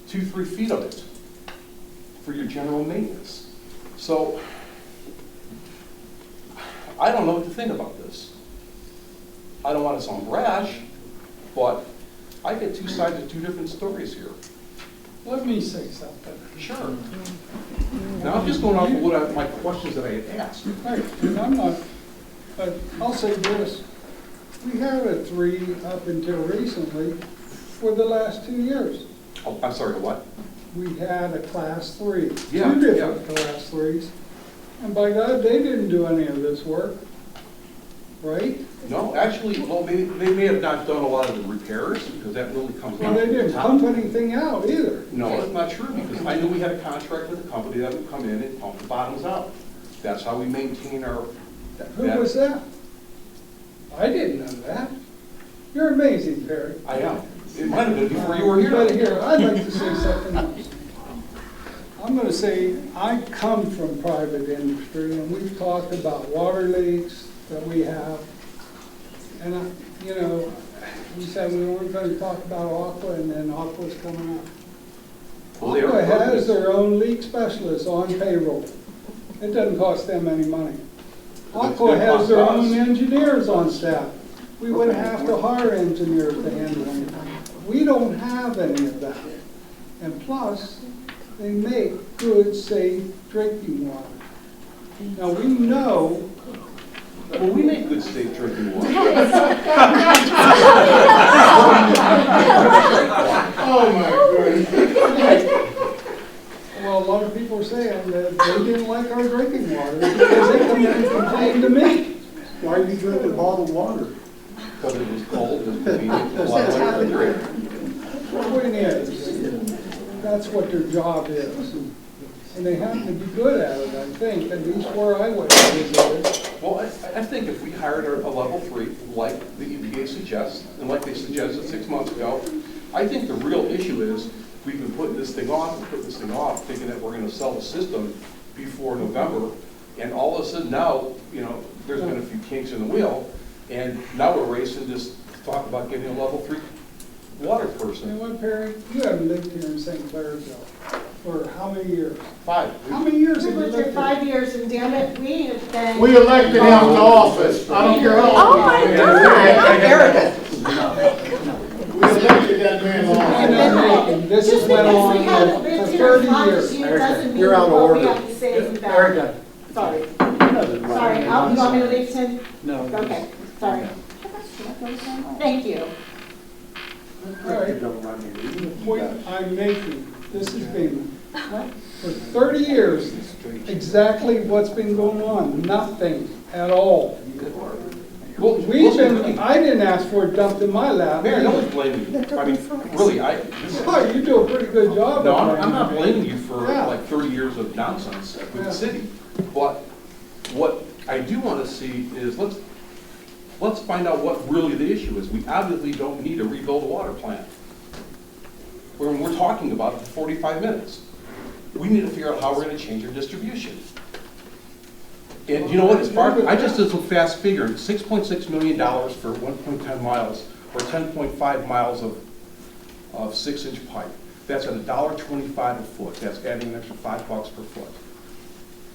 2-3 feet of it for your general maintenance. So I don't know what to think about this. I don't want to sound brash, but I get two sides of two different stories here.
Let me say something.
Sure. Now I'm just going off of what my questions that I had asked.
Right, and I'm not, but I'll say this. We had a 3 up until recently for the last 2 years.
Oh, I'm sorry, what?
We had a class 3,
Yeah,
2 different class 3s. And by God, they didn't do any of this work, right?
No, actually, well, they may have not done a lot of the repairs, because that really comes
Well,
down
they
to the
didn't
top.
pump anything out either.
No, that's not true, because I knew we had a contract with a company that would come in and pump the bottoms out. That's how we maintain our...
Who was that? I didn't know that. You're amazing, Perry.
I am. It might have been before you were here.
But here, I'd like to say something else. I'm going to say, I come from private industry, and we've talked about water leaks that we have. And, you know, we said we weren't going to talk about Aqua, and then Aqua's coming up.
Well, they are
Aqua has
purpose.
their own leak specialists on payroll. It doesn't cost them any money.
But it's
Aqua
gonna
has
cost
their
us.
own engineers on staff. We wouldn't have to hire engineers to handle anything. We don't have any of that. And plus, they make good, safe drinking water. Now, we know,
Well, we make good safe drinking water.
oh my goodness. Well, a lot of people are saying that they didn't like our drinking water because they come in and complain to me.
Why are you drinking bottled water?
Because it was cold, it was convenient, a lot of refrigerator.
The point is, that's what their job is. And they happen to be good at it, I think, at least where I went to visit.
Well, I think if we hired a level 3, like the EPA suggests, and like they suggested 6 months ago, I think the real issue is we've been putting this thing off, thinking that we're gonna sell the system before November, and all of a sudden now, you know, there's been a few kinks in the wheel, and now we're racing just to talk about getting a level 3 water
You know
person.
what, Perry? You haven't lived here in St. Clairsville for how many years?
5.
How many years
We
have you
lived
lived
here
here?
5 years, and damn it, we have been.
We elected him to office. I don't care how long.
Oh, my
he's been.
God. Arrogant.
We elected that man to office.
This
Just
has went
because
on
we haven't lived
for
here as
30
long as
years.
you doesn't mean
You're out of
what we
order.
have to say is about.
Erica.
Sorry. Sorry, you want me to leave, Tim?
No.
Okay, sorry. Thank you.
All right. The point I'm making, this has been, for 30 years, exactly what's been going on, nothing at all.
Well,
I didn't ask for it dumped in my lap.
Mayor, no one's blaming you. I mean, really,
Oh, you do a pretty good job.
No,
of
I'm not
blaming
blaming you for
Yeah.
like 30 years of nonsense with
Yeah.
the city. But what I do want to see is let's find out what really the issue is. We obviously don't need to rebuild a water plant. When we're talking about it for 45 minutes. We need to figure out how we're going to change our distribution. And you know what, I just did some fast figuring, $6.6 million for 1.10 miles, or 10.5 miles of 6-inch pipe. That's at $1.25 a foot. That's adding an extra $5 per foot.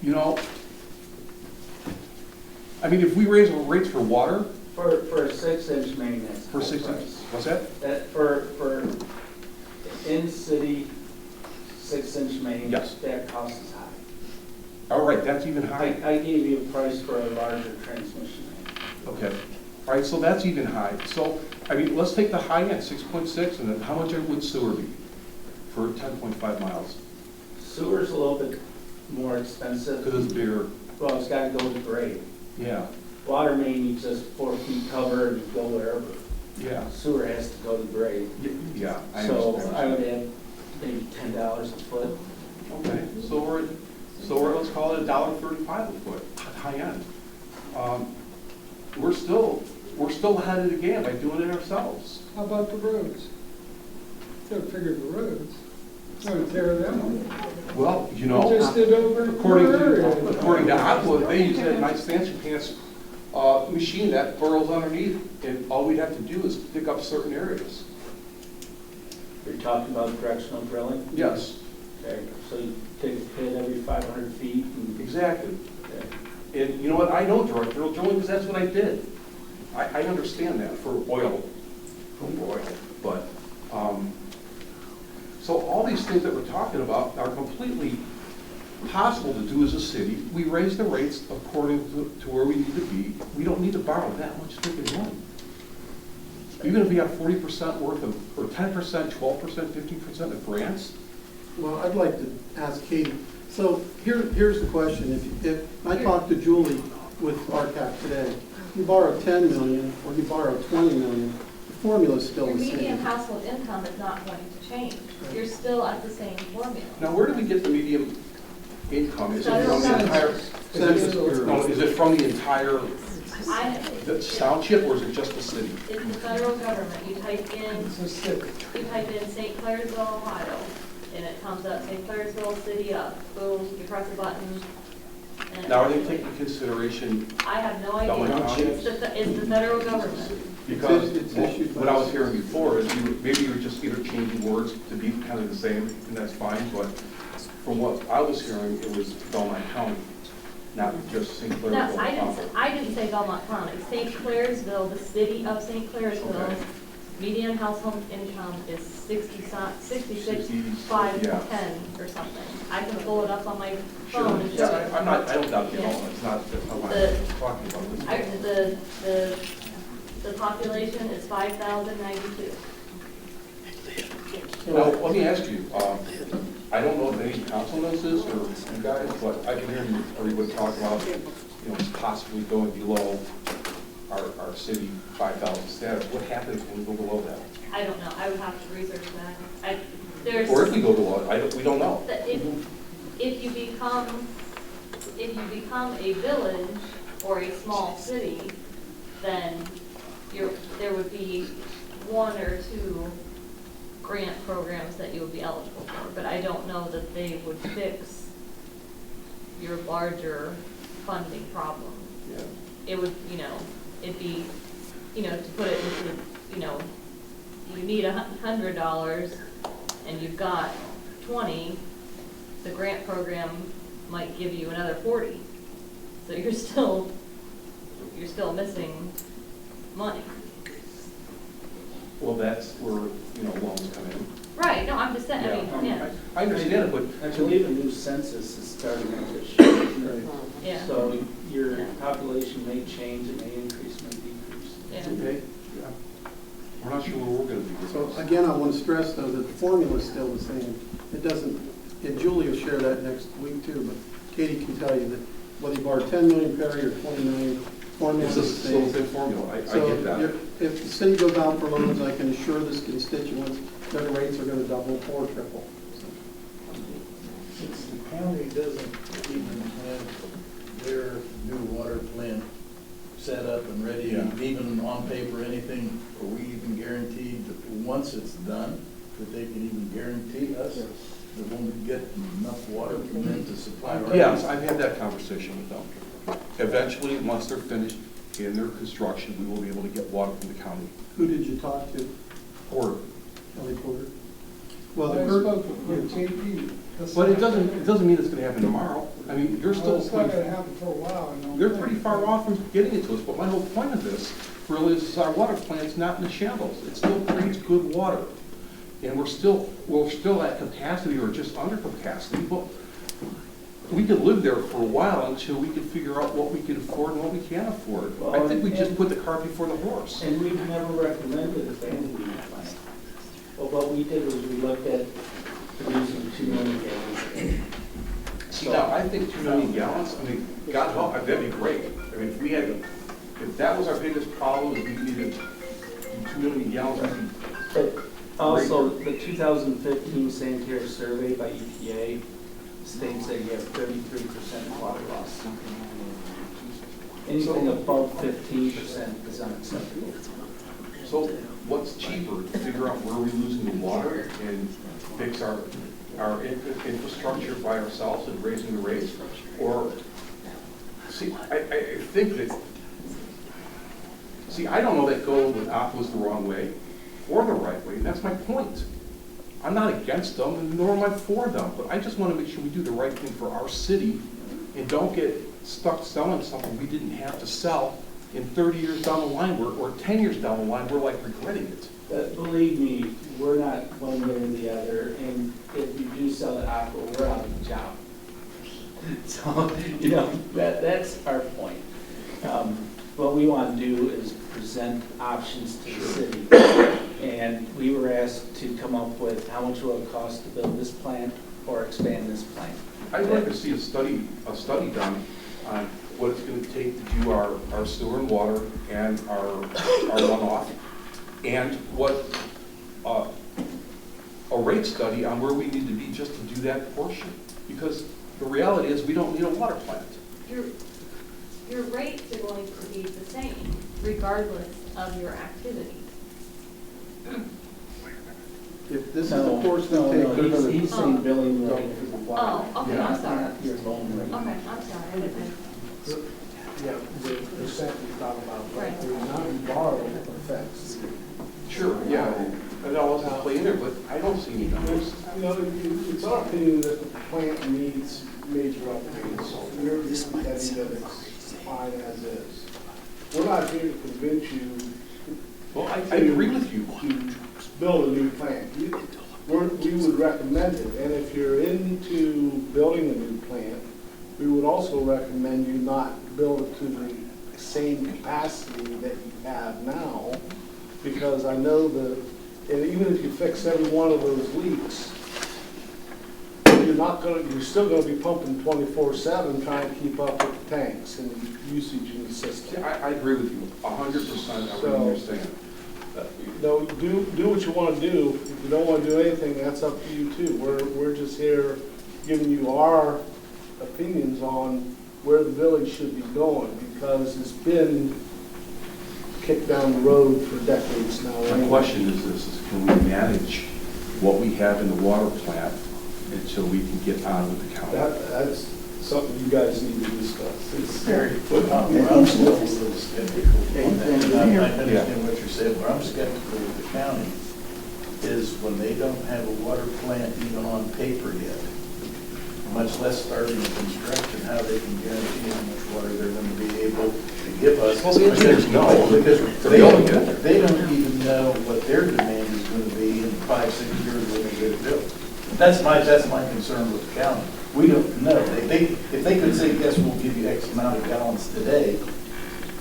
You know, I mean, if we raise the rates for water,
For a 6-inch main, that's
for
full
6
price.
inches, what's that?
That for in-city 6-inch main.
Yes.
That cost is high.
All right, that's even high.
I gave you a price for a larger transmission main.
Okay. All right, so that's even high. So, I mean, let's take the high end, 6.6, and then how much would sewer be for 10.5 miles?
Sewer's a little bit more expensive.
Because it's bigger.
Well, it's got to go to grade.
Yeah,
Water main, you just 4 feet cover and you go wherever.
yeah,
Sewer has to go to grade.
yeah. I
So
understand.
I would add maybe $10 a foot.
Okay, so let's call it $1.35 a foot, high end. We're still ahead of the game by doing it ourselves.
How about the roads? Gotta figure the roads. Gonna tear them up.
Well, you
We
know,
just did over in
according
Prairie.
to Aqua, they use that nice fancy pants machine that burrows underneath, and all we'd have to do is pick up certain areas.
You're talking about directional drilling?
Yes,
Okay, so you take a pit every 500 feet and.
exactly.
Okay.
And you know what, I know directional drilling because that's what I did. I understand that for oil, but, so all these things that we're talking about are completely possible to do as a city. We raise the rates according to where we need to be. We don't need to borrow that much freaking money. Even if we have 40% worth of, or 10%, 12%, 15% of grants,
Well, I'd like to ask Katie, so here's the question. If I talked to Julie with RCAP today, you borrow 10 million or you borrow 20 million, the formula's still
Your
the
median
same.
household income is not going to change. You're still at the same formula.
now where do we get the medium income? Is it
Federal
from the entire,
Census
no,
Bureau.
is it from the entire
The
township or is it just the city?
It's the federal government. You type in St. Clairsville, Ohio, and it comes up St. Clairsville, city up. Boom, you press a button. and
Now, are they taking consideration,
I have no
Belmont
idea.
County?
It's the federal government.
because
It's issued by
what I was
the-
hearing before is maybe you were just interchanging words to be kind of the same, and that's fine, but from what I was hearing, it was Belmont County, not just St. Clair.
No, I didn't say Belmont County. St. Clairsville, the city of St. Clairsville,
Okay.
median household income is 66,510 or something. I can pull it up on my
Sure,
phone and show
yeah,
you.
I don't doubt you all, it's not, that's not what I'm talking about.
The population is 5,092.
Well, let me ask you, I don't know if any council knows this or you guys, but I've been hearing everybody talk about, possibly going below our city 5,000 status. What happens when we go below that?
I don't know. I would have to research that. there's.
Or if we go to water, we don't know.
that if you become a village or a small city, then there would be one or two grant programs that you would be eligible for, but I don't know that they would fix your larger funding problem.
Yeah.
It would, it'd be, to put it into, you need $100 and you've got 20, the grant program might give you another 40. So you're still missing money.
Well, that's where, loans come in.
Right, no, I'm just saying,
I understand it, but
I believe a new census is starting up this year.
yeah.
So your population may change, it may increase, may decrease.
Yeah.
okay, yeah. We're not sure where we're gonna be.
So again, I want to stress though that the formula is still the same. It doesn't, and Julie will share that next week too, but Katie can tell you that whether you borrow 10 million Perry or 20 million, formula
It's
is
a
the
still
same.
the formula, I
So
get that.
if the city goes out for loans, I can assure this constituents that the rates are going to double or triple.
Since the county doesn't even have their new water plant set up and ready, even on paper, anything, are we even guaranteed that once it's done, that they can even guarantee us that when we get enough water from them to supply our?
Yes, I've had that conversation with them. Eventually, once they're finished in their construction, we will be able to get water from the county.
Who did you talk to?
Or,
Kelly Porter? Well,
I
the group,
spoke with JP.
but it doesn't mean it's gonna happen tomorrow. I mean, you're still,
It's not gonna happen for a while, I know.
they're pretty far off from getting it to us, but my whole point of this really is our water plant's not in the shambles. It still creates good water. And we're still at capacity or just under capacity, but we could live there for a while until we can figure out what we can afford and what we can't afford. I think we just put the cart before the horse.
And we've never recommended abandoning the plant. Well, what we did was we looked at producing 2 million gallons.
See, now, I think 2 million gallons, I mean, God help, that'd be great. I mean, if that was our biggest problem, is we needed 2 million gallons,
But also, the 2015 sanitary survey by EPA states that you have 33% water loss. Anything above 15% is unacceptable.
So what's cheaper, to figure out where we're losing the water and fix our infrastructure by ourselves and raising the rates? Or, see, I think that, I don't know that going with Aqua's the wrong way or the right way, and that's my point. I'm not against them, and nor am I for them, but I just want to make sure we do the right thing for our city and don't get stuck selling something we didn't have to sell in 30 years down the line, or 10 years down the line, we're like regretting it.
Believe me, we're not one way or the other, and if you do sell it Aqua, we're out of a job. So, that's our point. What we want to do is present options to the city. And we were asked to come up with how much will it cost to build this plant or expand this plant.
I'd like to see a study done on what it's going to take to do our sewer and water and our runoff, and what a rate study on where we need to be just to do that portion. Because the reality is we don't need a water plant.
Your rates are going to be the same regardless of your activity.
if this is the course we take, they're going
He's saying billing rate for the water.
Oh, okay, I'm sorry.
Not your loan rate.
Okay, I'm sorry. I didn't-
Yeah, the percent we talk about,
Right.
the non-borrow effects.
Sure, yeah, and that wasn't play in there, but I don't see any numbers.
It's our opinion that the plant needs major upgrades. We're that it's fine as is. We're not here to convince you
Well, I agree with you.
to build a new plant. We would recommend it, and if you're into building a new plant, we would also recommend you not build it to the same capacity that you have now, because I know that, and even if you fix every one of those leaks, you're still gonna be pumping 24/7 trying to keep up with the tanks and the usage in the system.
I agree with you 100% on what you're saying.
No, do what you want to do. If you don't want to do anything, that's up to you too. We're just here giving you our opinions on where the village should be going, because it's been kicked down the road for decades now.
My question is this, is can we manage what we have in the water plant until we can get on with the county?
That's something you guys need to discuss. It's
I'm still a little skeptical on that. And I understand what you're saying. Where I'm skeptical with the county is when they don't have a water plant even on paper yet, much less starting construction, how they can guarantee how much water they're going to be able to give us.
Well, the engineers know.
Because
They're building it.
they don't even know what their demand is going to be in 5-6 years when they get it built. That's my concern with the county. We don't know. If they could say, yes, we'll give you X amount of gallons today,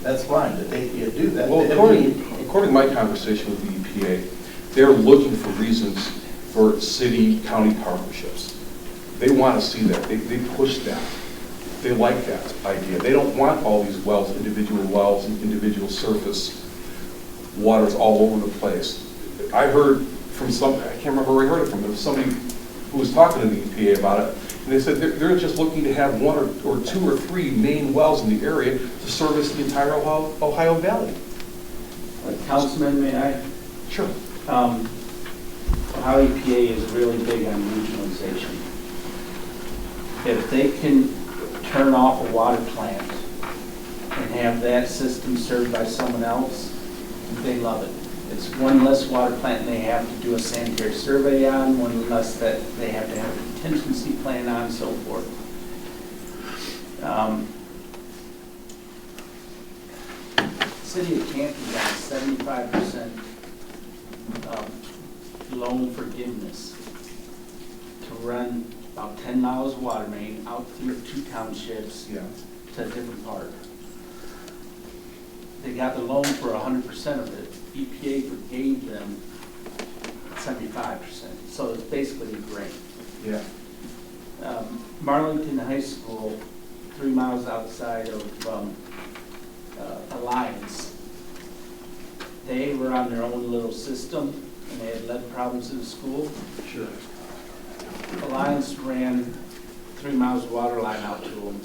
that's fine, but they can't do that.
Well, according to my conversation with the EPA, they're looking for reasons for city-county partnerships. They want to see that. They push that. They like that idea. They don't want all these wells, individual wells and individual surface waters all over the place. I heard from I can't remember where I heard it from, there was somebody who was talking to the EPA about it, and they said they're just looking to have 1 or 2 or 3 main wells in the area to service the entire Ohio Valley.
Councilman, may I?
Sure.
Ohio EPA is really big on regionalization. If they can turn off a water plant and have that system served by someone else, they love it. It's one less water plant they have to do a sanitary survey on, one less that they have to have a contingency plan on, and so forth. City of Canton got 75% loan forgiveness to run about 10 miles of water main out through 2 townships to a different part. They got the loan for 100% of it. EPA forgave them 75%. So it's basically a grant.
Yeah.
Marlington High School, 3 miles outside of Alliance, they were on their own little system and they had lead problems in the school.
Sure.
Alliance ran 3 miles of water line out to them,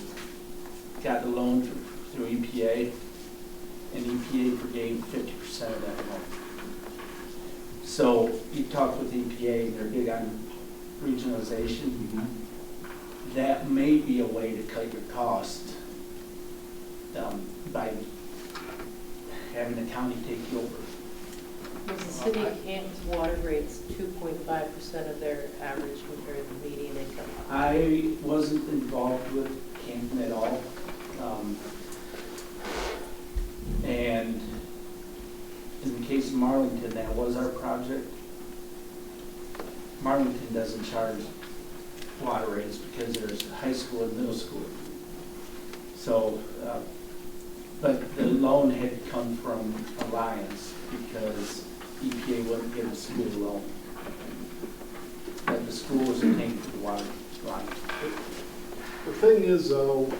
got the loan through EPA, and EPA forgave 50% of that loan. So you talked with EPA, and they're big on regionalization.
Mm-hmm.
That may be a way to cut your cost by having the county take you over.
Was the city of Canton's water rates 2.5% of their average compared to the median income?
I wasn't involved with Canton at all. And in the case of Marlington, that was our project. Marlington doesn't charge water rates because there's high school and middle school. So, but the loan had come from Alliance because EPA wouldn't give us a good loan. But the schools are paying for the water line.
The thing is, though,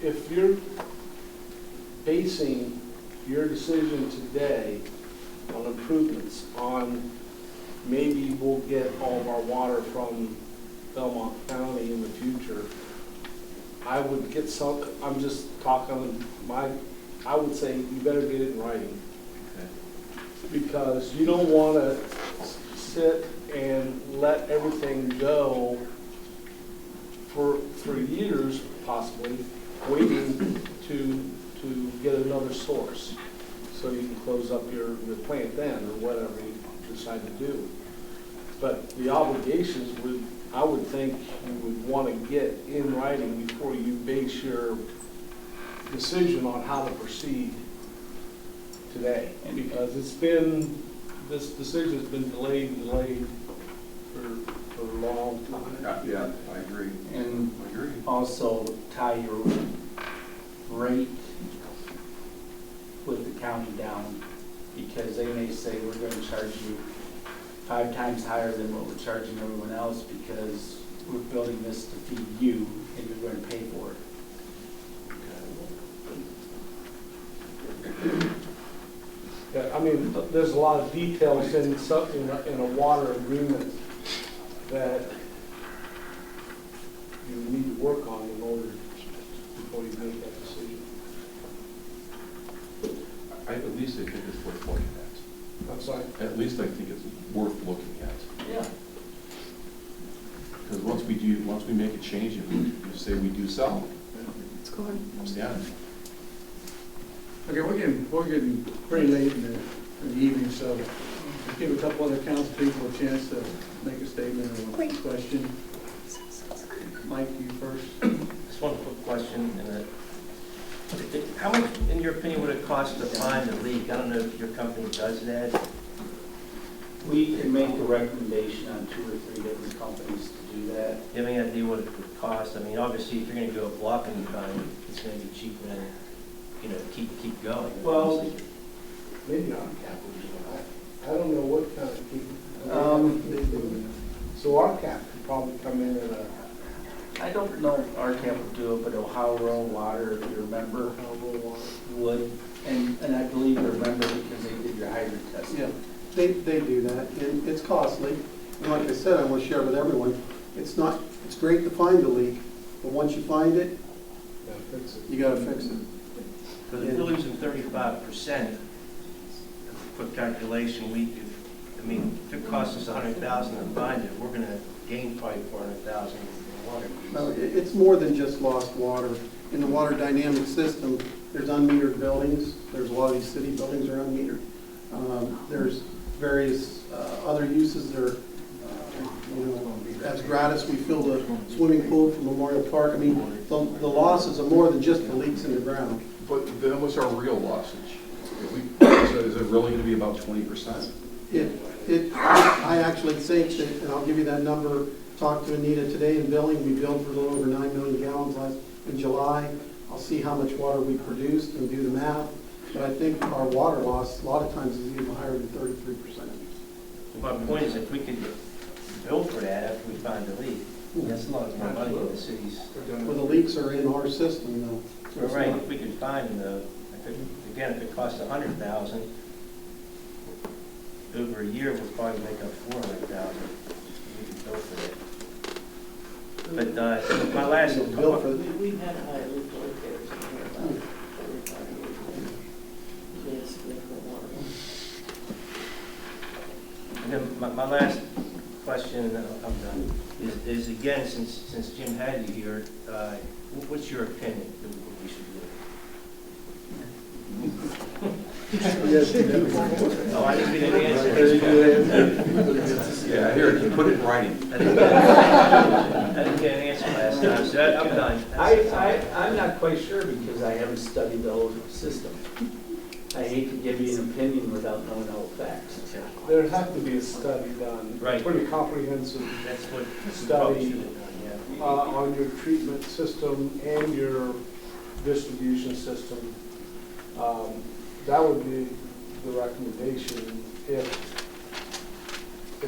if you're basing your decision today on improvements, on maybe we'll get all of our water from Belmont County in the future, I would get some, I'm just talking I would say you better get it in writing.
Okay.
Because you don't want to sit and let everything go for years, possibly, waiting to get another source. So you can close up your plant then, or whatever you decide to do. But the obligations I would think you would want to get in writing before you base your decision on how to proceed today. Because this decision has been delayed for a long time.
Yeah, I agree.
And
I agree.
also tie your rate with the county down, because they may say we're going to charge you 5 times higher than what we're charging everyone else because we're building this to feed you and you're going to pay for it.
Yeah, mean, there's a lot of details in a water agreement that you need to work on in order, before you make that decision.
At least I think it's worth looking at.
I'm sorry?
At least I think it's worth looking at.
Yeah.
Because once we make a change and we say we do sell,
It's going.
yeah.
Okay, we're getting pretty late in the evening, so let's give a couple other council people a chance to make a statement or a question. Mike, you first.
Just one quick question, how much, in your opinion, would it cost to find the leak? I don't know if your company does that.
We can make a recommendation on 2 or 3 different companies to do that.
Do you have any idea what it would cost? I mean, obviously, if you're gonna go a block in time, it's gonna be cheaper than, keep going.
Well, maybe our cap would do it. I don't know what kind of people. So our cap could probably come in at
I don't know if RCAP would do it, but Ohio Rural Water, if you remember, would. And I believe you remember because they did your hydrant testing.
Yeah, they do that, and it's costly. And like I said, I want to share with everyone, it's great to find the leak, but once you find it, you gotta fix it.
Because if we're losing 35%, quick calculation, if it costs us $100,000 to find it, we're gonna gain probably $400,000 in water.
No, it's more than just lost water. In the water dynamic system, there's unmetered buildings. There's a lot of these city buildings are unmetered. There's various other uses that are, as gratis, we fill the swimming pool for Memorial Park. I mean, the losses are more than just the leaks in the ground.
But then what's our real lossage? So is it really going to be about 20%?
I actually think that, and I'll give you that number, talked to Anita today in billing, we billed for a little over 9 million gallons in July. I'll see how much water we produced and do the math, but I think our water loss a lot of times is even higher than 33%.
My point is, if we could bill for that after we find the leak, that's a lot more money in the cities.
Well, the leaks are in our system though. So it's
Right,
not-
if we could find them though, if it costs $100,000, over a year, we'll probably make up $400,000. We could bill for that. But my last,
Bill for
We've had high leak repairs in here about 45 years. Yes, for water.
and then my last question, and then I'm done, is again, since Jim had you here, what's your opinion of what we should do? Oh, I didn't get an answer.
Yeah, here, you put it in writing.
I didn't get an answer last time, so I'm done.
I'm not quite sure because I haven't studied the whole system. I hate to give you an opinion without knowing all the facts.
There'd have to be a study done.
Right.
Pretty comprehensive
That's what
study
should have done, yeah.
on your treatment system and your distribution system. That would be the recommendation if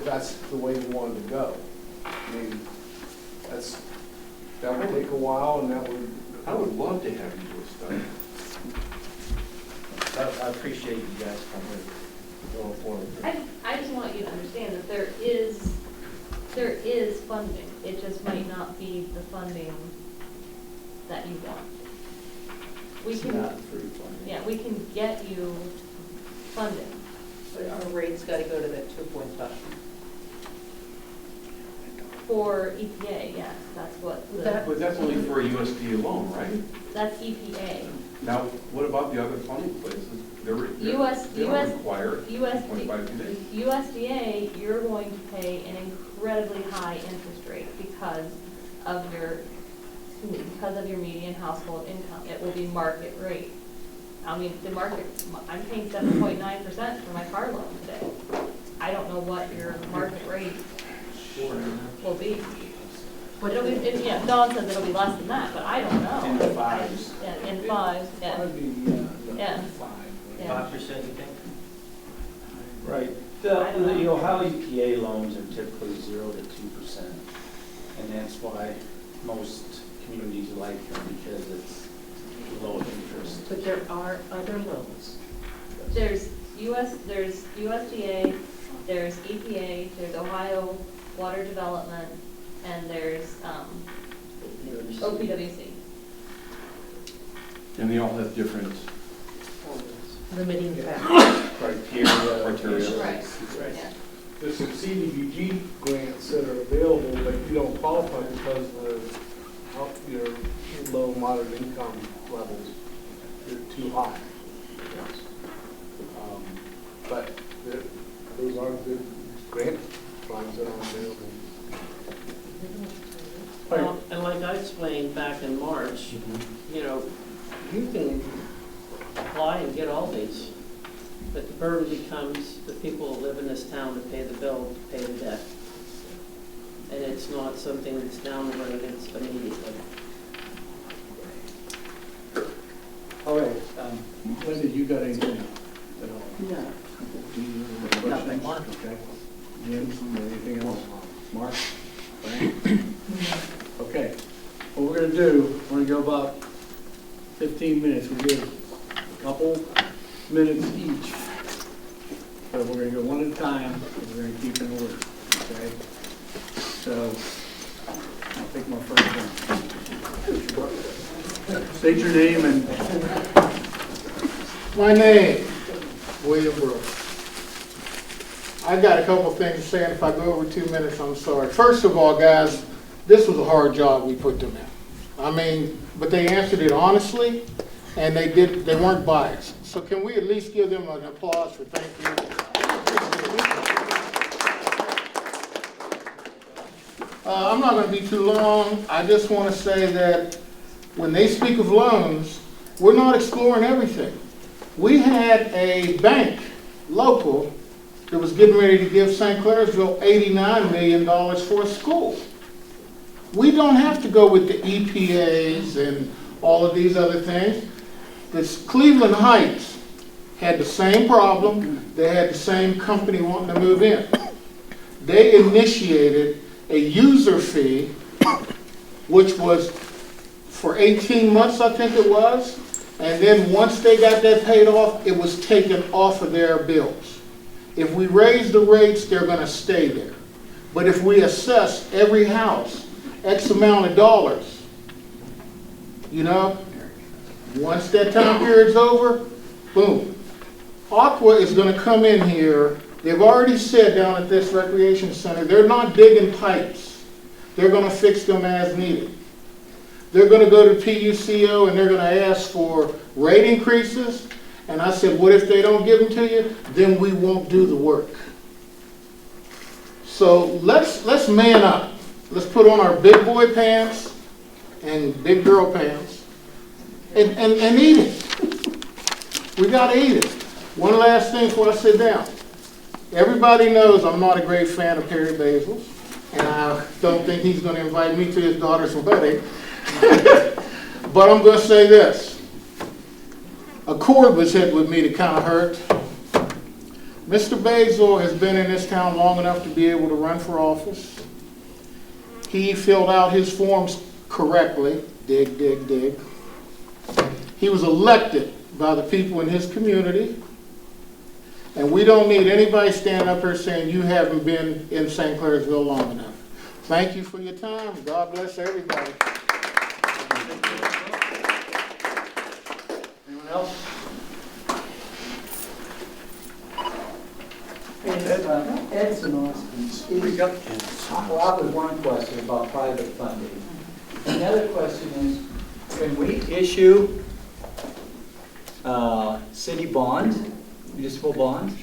that's the way you wanted to go. I mean, that would take a while and that would.
I would love to have you do a study.
I appreciate you guys coming going forward.
I just want you to understand that there is funding. It just might not be the funding that you want. We
It's
can,
not free funding.
yeah, we can get you funding.
But our rate's got to go to that 2.5.
For EPA, yes, that's what,
But that's only for a USD alone, right?
that's EPA.
Now, what about the other funding places? They don't require
USD
0.5 today.
USDA, you're going to pay an incredibly high interest rate because of your median household income. It will be market rate. I mean, I'm paying 7.9% for my car loan today. I don't know what your market rate will be. But it'll be, yeah, Dawn says it'll be less than that, but I don't know.
In the fives.
Yeah, in fives, yeah. Yeah.
5%, you think?
Right. The Ohio EPA loans are typically 0 to 2%. And that's why most communities like them because it's low interest.
But there are other loans.
There's there's USDA, there's EPA, there's Ohio Water Development, and there's OPWC.
And they all have different
Limiting factor.
criteria.
Right. Yeah.
There's some CDBG grants that are available, but you don't qualify because of your low, moderate income levels. They're too high. But those are good grant funds that are available.
Well, and like I explained back in March, you know, you can apply and get all these, but the burden becomes the people that live in this town to pay the bill, to pay the debt. And it's not something that's down the road, it's immediately.
All right, Linda, you got anything at all?
No.
Nothing. Mark, okay. Jim, anything else? Mark? Frank? Okay, what we're gonna do, we're gonna go about 15 minutes. We give a couple minutes each. But we're gonna go one at a time, and we're gonna keep in order, okay? So, I'll take my first one. State your name and
My name, William Brooks. I got a couple of things to say, and if I go over 2 minutes, I'm sorry. First of all, guys, this was a hard job we put them in. I mean, but they answered it honestly, and they weren't biased. So can we at least give them an applause for thank you? I'm not going to be too long. I just want to say that when they speak of loans, we're not exploring everything. We had a bank, local, that was getting ready to give St. Clairsville $89 million for a school. We don't have to go with the EPAs and all of these other things. This Cleveland Heights had the same problem. They had the same company wanting to move in. They initiated a user fee, which was for 18 months, I think it was. And then once they got that paid off, it was taken off of their bills. If we raise the rates, they're going to stay there. But if we assess every house X amount of dollars, you know, once that time period's over, boom. Aqua is going to come in here. They've already said down at this recreation center, they're not digging pipes. They're going to fix them as needed. They're going to go to PUCO and they're going to ask for rate increases. And I said, what if they don't give them to you? Then we won't do the work. So let's man up. Let's put on our big boy pants and big girl pants and eat it. We got to eat it. One last thing before I sit down. Everybody knows I'm not a great fan of Perry Basil's, and I don't think he's going to invite me to his daughter's wedding. But I'm going to say this. A chord was hit with me that kind of hurt. Mr. Basil has been in this town long enough to be able to run for office. He filled out his forms correctly. Dig, dig, dig. He was elected by the people in his community. And we don't need anybody standing up here saying you haven't been in St. Clairsville long enough. Thank you for your time. God bless everybody.
anyone else?
Edson Austin.
Speak up.
Well, I have one question about private funding. Another question is, can we issue city bonds, municipal bonds?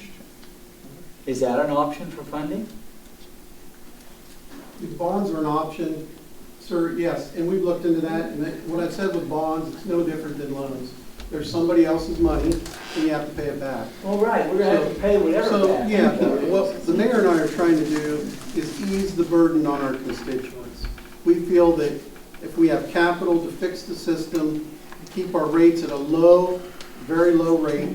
Is that an option for funding?
The bonds are an option, sir, yes, and we've looked into that, and what I said with bonds, it's no different than loans. There's somebody else's money, and you have to pay it back.
All right, we're gonna have to pay whatever back.
Yeah, what the mayor and I are trying to do is ease the burden on our constituents. We feel that if we have capital to fix the system, keep our rates at a low, very low rate,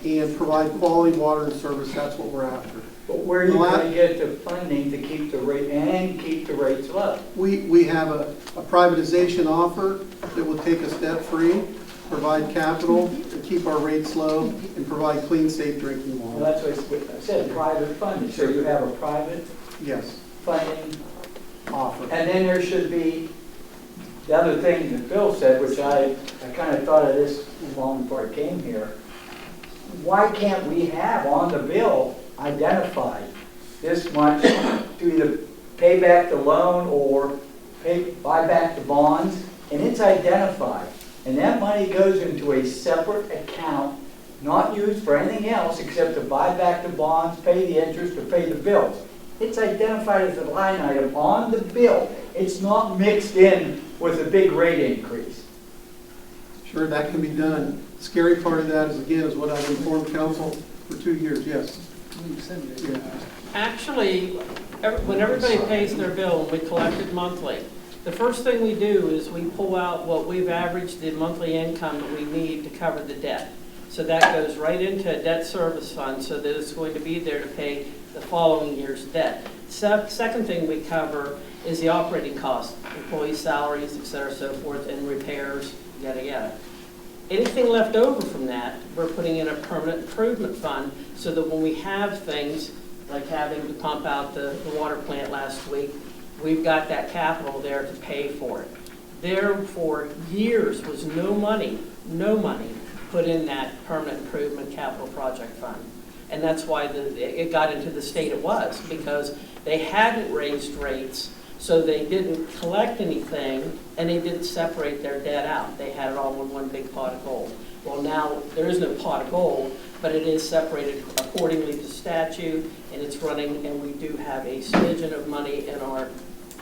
and provide quality water and service, that's what we're after.
But where are you going to get the funding to keep the rate and keep the rates low?
We have a privatization offer that will take us debt-free, provide capital, and keep our rates low and provide clean, safe drinking
Well,
water.
that's what I said, private funding, so you have a private
Yes.
funding,
Offer.
and then there should be, the other thing that Bill said, which I kind of thought of this long before I came here, why can't we have on the bill identified this much to either pay back the loan or buy back the bonds, and it's identified. And that money goes into a separate account, not used for anything else except to buy back the bonds, pay the interest, or pay the bills. It's identified as a line item on the bill. It's not mixed in with a big rate increase.
Sure, that can be done. Scary part of that is, again, is what I've informed council for 2 years, yes. Yeah.
Actually, when everybody pays their bill and we collect it monthly, the first thing we do is we pull out what we've averaged the monthly income that we need to cover the debt. So that goes right into a debt service fund so that it's going to be there to pay the following year's debt. Second thing we cover is the operating costs, employee salaries, et cetera, so forth, and repairs, yada, yada. Anything left over from that, we're putting in a permanent improvement fund so that when we have things like having to pump out the water plant last week, we've got that capital there to pay for it. There for years was no money put in that permanent improvement capital project fund. And that's why it got into the state it was, because they hadn't raised rates, so they didn't collect anything, and they didn't separate their debt out. They had it all in one big pot of gold. Well, now there is no pot of gold, but it is separated accordingly to statute, and it's running, and we do have a smidgen of money in our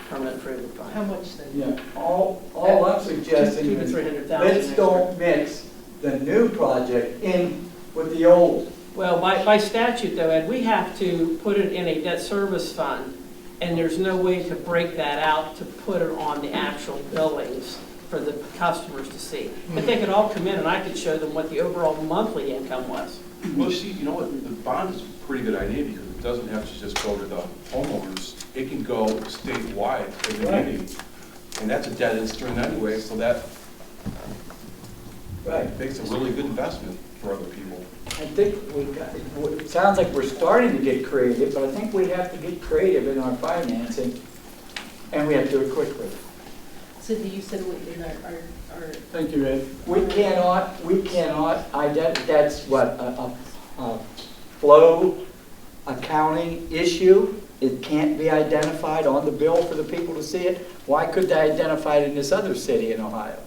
permanent improvement fund.
How much then?
Yeah, all I'm suggesting
$200,000 to
is,
$300,000
let's don't mix the new project in with the old.
Well, by statute though, Ed, we have to put it in a debt service fund, and there's no way to break that out to put it on the actual billings for the customers to see. But they could all come in and I could show them what the overall monthly income was.
Well, see, you know what, the bond is a pretty good idea because it doesn't have to just go to the homeowners. It can go statewide to the community. And that's a debt instrument anyway, so that makes a really good investment for other people.
I think it sounds like we're starting to get creative, but I think we have to get creative in our financing, and we have to do it quickly.
Cindy, you said we did our
Thank you, Ed.
We cannot, that's what, a flow accounting issue. It can't be identified on the bill for the people to see it. Why could they identify it in this other city in Ohio?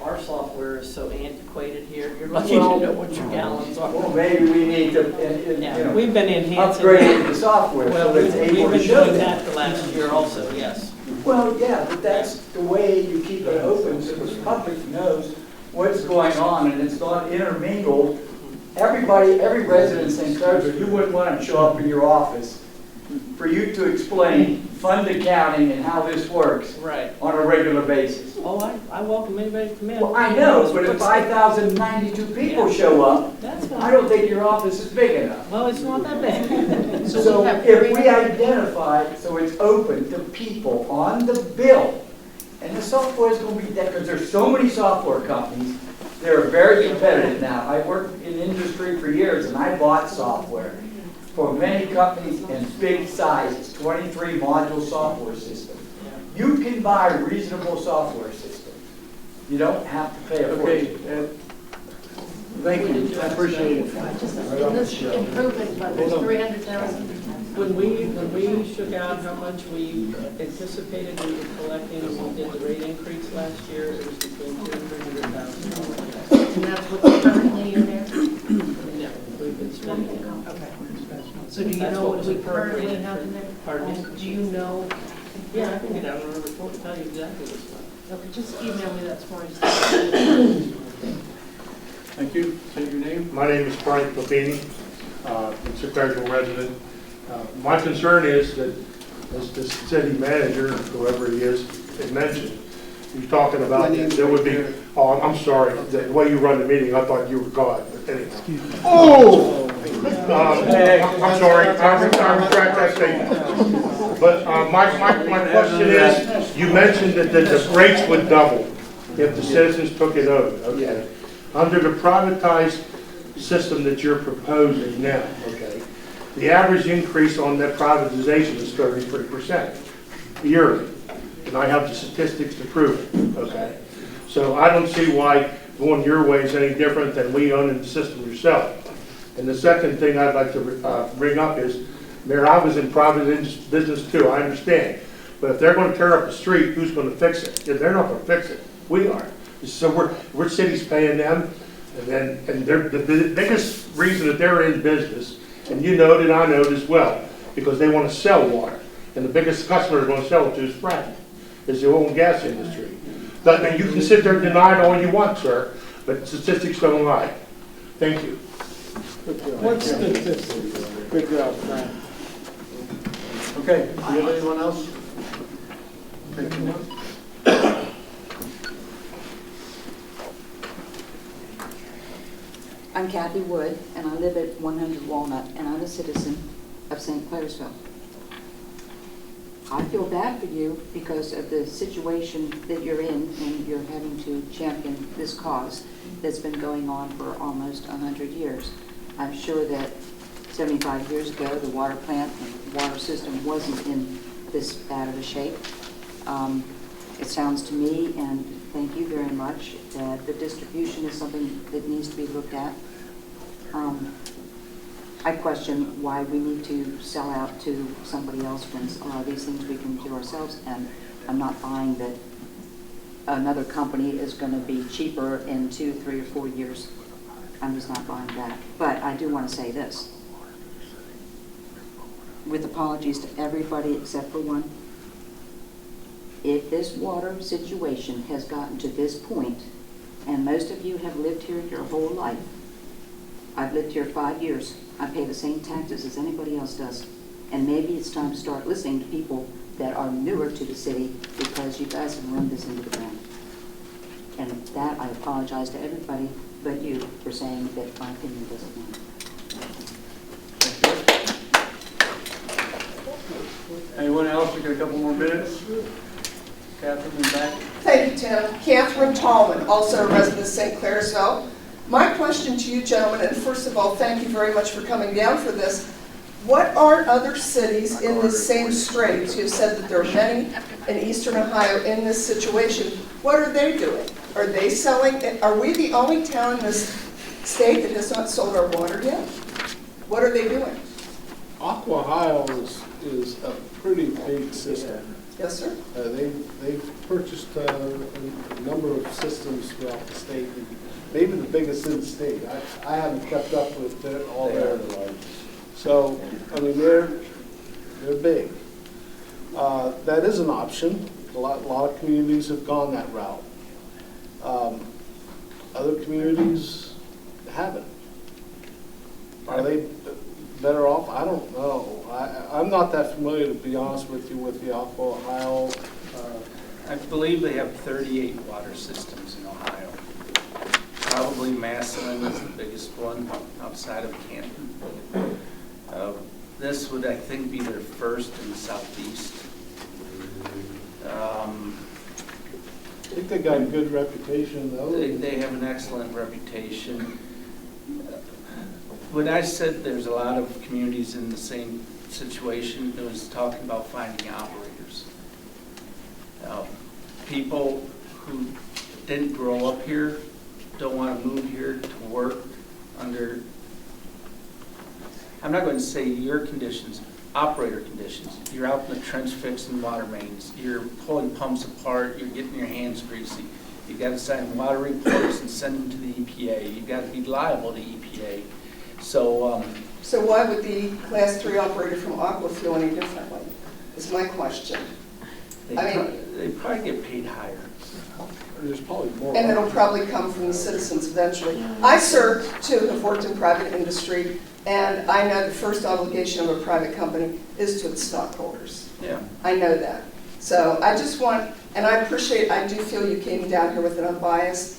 Our software is so antiquated here, you're lucky to know what your gallons are.
Well, maybe we need to,
Yeah, we've been enhancing
upgrade the software
Well,
so it's
we've
able to
been
show
doing
that.
that the last year also, yes.
Well, yeah, but that's the way you keep it open so the public knows what's going on and it's not intermingled. Everybody, every resident in St. Clairsville, you wouldn't want to show up in your office for you to explain fund accounting and how this works
Right.
on a regular basis.
Oh, I welcome anybody to come in.
Well, I know, but if 5,092 people show up,
That's
I
fine.
don't think your office is big enough.
Well, it's not that bad.
So if we identify, so it's open to people on the bill, and the software is going to be that, because there's so many software companies, they're very competitive now. I worked in industry for years, and I bought software for many companies in big sizes, 23 module software system. You can buy a reasonable software system. You don't have to pay a
Okay,
fortune.
Ed. Thank you, I appreciate it.
in this improvement fund, there's 300,000.
When we shook out how much we anticipated we were collecting when we did the rate increase last year, it was between $200,000 and $300,000.
And that's what's currently in there?
No, we've been spending it.
Okay. So do you
That's
know
what
what
was
we currently
appropriated
have
for-
in there?
Pardon me?
Do you know?
Yeah, I can get out on a report and tell you exactly what's what.
Okay, just email me that tomorrow.
Thank you. Say your name.
My name is Frank Papini, I'm a Clairsville resident. My concern is that, as the city manager, whoever he is, had mentioned, he's talking about that there would be, oh, I'm sorry, the way you run the meeting, I thought you were God, but anyhow. Oh! I'm sorry, I retract that statement. But my question is, you mentioned that the rates would double if the citizens took it over, okay? under the privatized system that you're proposing now, okay, the average increase on that privatization is 33% yearly. And I have the statistics to prove it, okay? So I don't see why going your way is any different than we own the system yourself. And the second thing I'd like to bring up is, Mayor, I was in private business too, I understand. But if they're going to tear up the street, who's going to fix it? If they're not going to fix it, we are. So we're city's paying them, and they're the biggest reason that they're in business, and you know it and I know it as well, because they want to sell water. And the biggest customer they're going to sell it to is fracking, is the oil and gas industry. But you can sit there and deny it all you want, sir, but statistics don't lie. Thank you.
What statistics? Good job, Frank.
Okay, do you have anyone else?
I'm Kathy Wood, and I live at 100 Walnut, and I'm a citizen of St. Clairsville. I feel bad for you because of the situation that you're in, and you're having to champion this cause that's been going on for almost 100 years. I'm sure that 75 years ago, the water plant and water system wasn't in this bad of a shape. It sounds to me, and thank you very much, that the distribution is something that needs to be looked at. I question why we need to sell out to somebody else when a lot of these things we can do ourselves, and I'm not buying that another company is going to be cheaper in 2, 3, or 4 years. I'm just not buying that. But I do want to say this, with apologies to everybody except for one. If this water situation has gotten to this point, and most of you have lived here your whole life, I've lived here 5 years. I pay the same taxes as anybody else does. And maybe it's time to start listening to people that are newer to the city, because you guys have run this into the ground. And that, I apologize to everybody but you for saying that my opinion doesn't matter.
Anyone else? We got a couple more minutes. Catherine, in the back.
Thank you, Tim. Catherine Tallman, also a resident of St. Clairsville. My question to you, gentlemen, and first of all, thank you very much for coming down for this. What are other cities in this same strait? You said that there are many in eastern Ohio in this situation. What are they doing? Are they selling? Are we the only town in this state that has not sold our water yet? What are they doing?
Aqua Ohio is a pretty big system.
Yes, sir.
They've purchased a number of systems throughout the state, maybe the biggest in the state. I haven't kept up with all their. So, I mean, they're big. That is an option. A lot of communities have gone that route. Other communities haven't. Are they better off? I don't know. I'm not that familiar, to be honest with you, with the Aqua Ohio.
I believe they have 38 water systems in Ohio. Probably Massillon is the biggest one outside of Canton. This would, I think, be their first in the southeast.
I think they got a good reputation, though.
They have an excellent reputation. When I said there's a lot of communities in the same situation, it was talking about finding operators. People who didn't grow up here don't want to move here to work under, I'm not going to say your conditions, operator conditions. You're out in the trench fixing water mains. You're pulling pumps apart. You're getting your hands greasy. You've got to sign water reports and send them to the EPA. You've got to be liable to EPA. So
why would the Class 3 operator from Aqua feel any differently, is my question.
they probably get paid higher.
There's probably more.
And it'll probably come from the citizens eventually. I, sir, too, have worked in private industry, and I know the first obligation of a private company is to its stockholders.
Yeah.
I know that. So I just want, and I do feel you came down here with an unbiased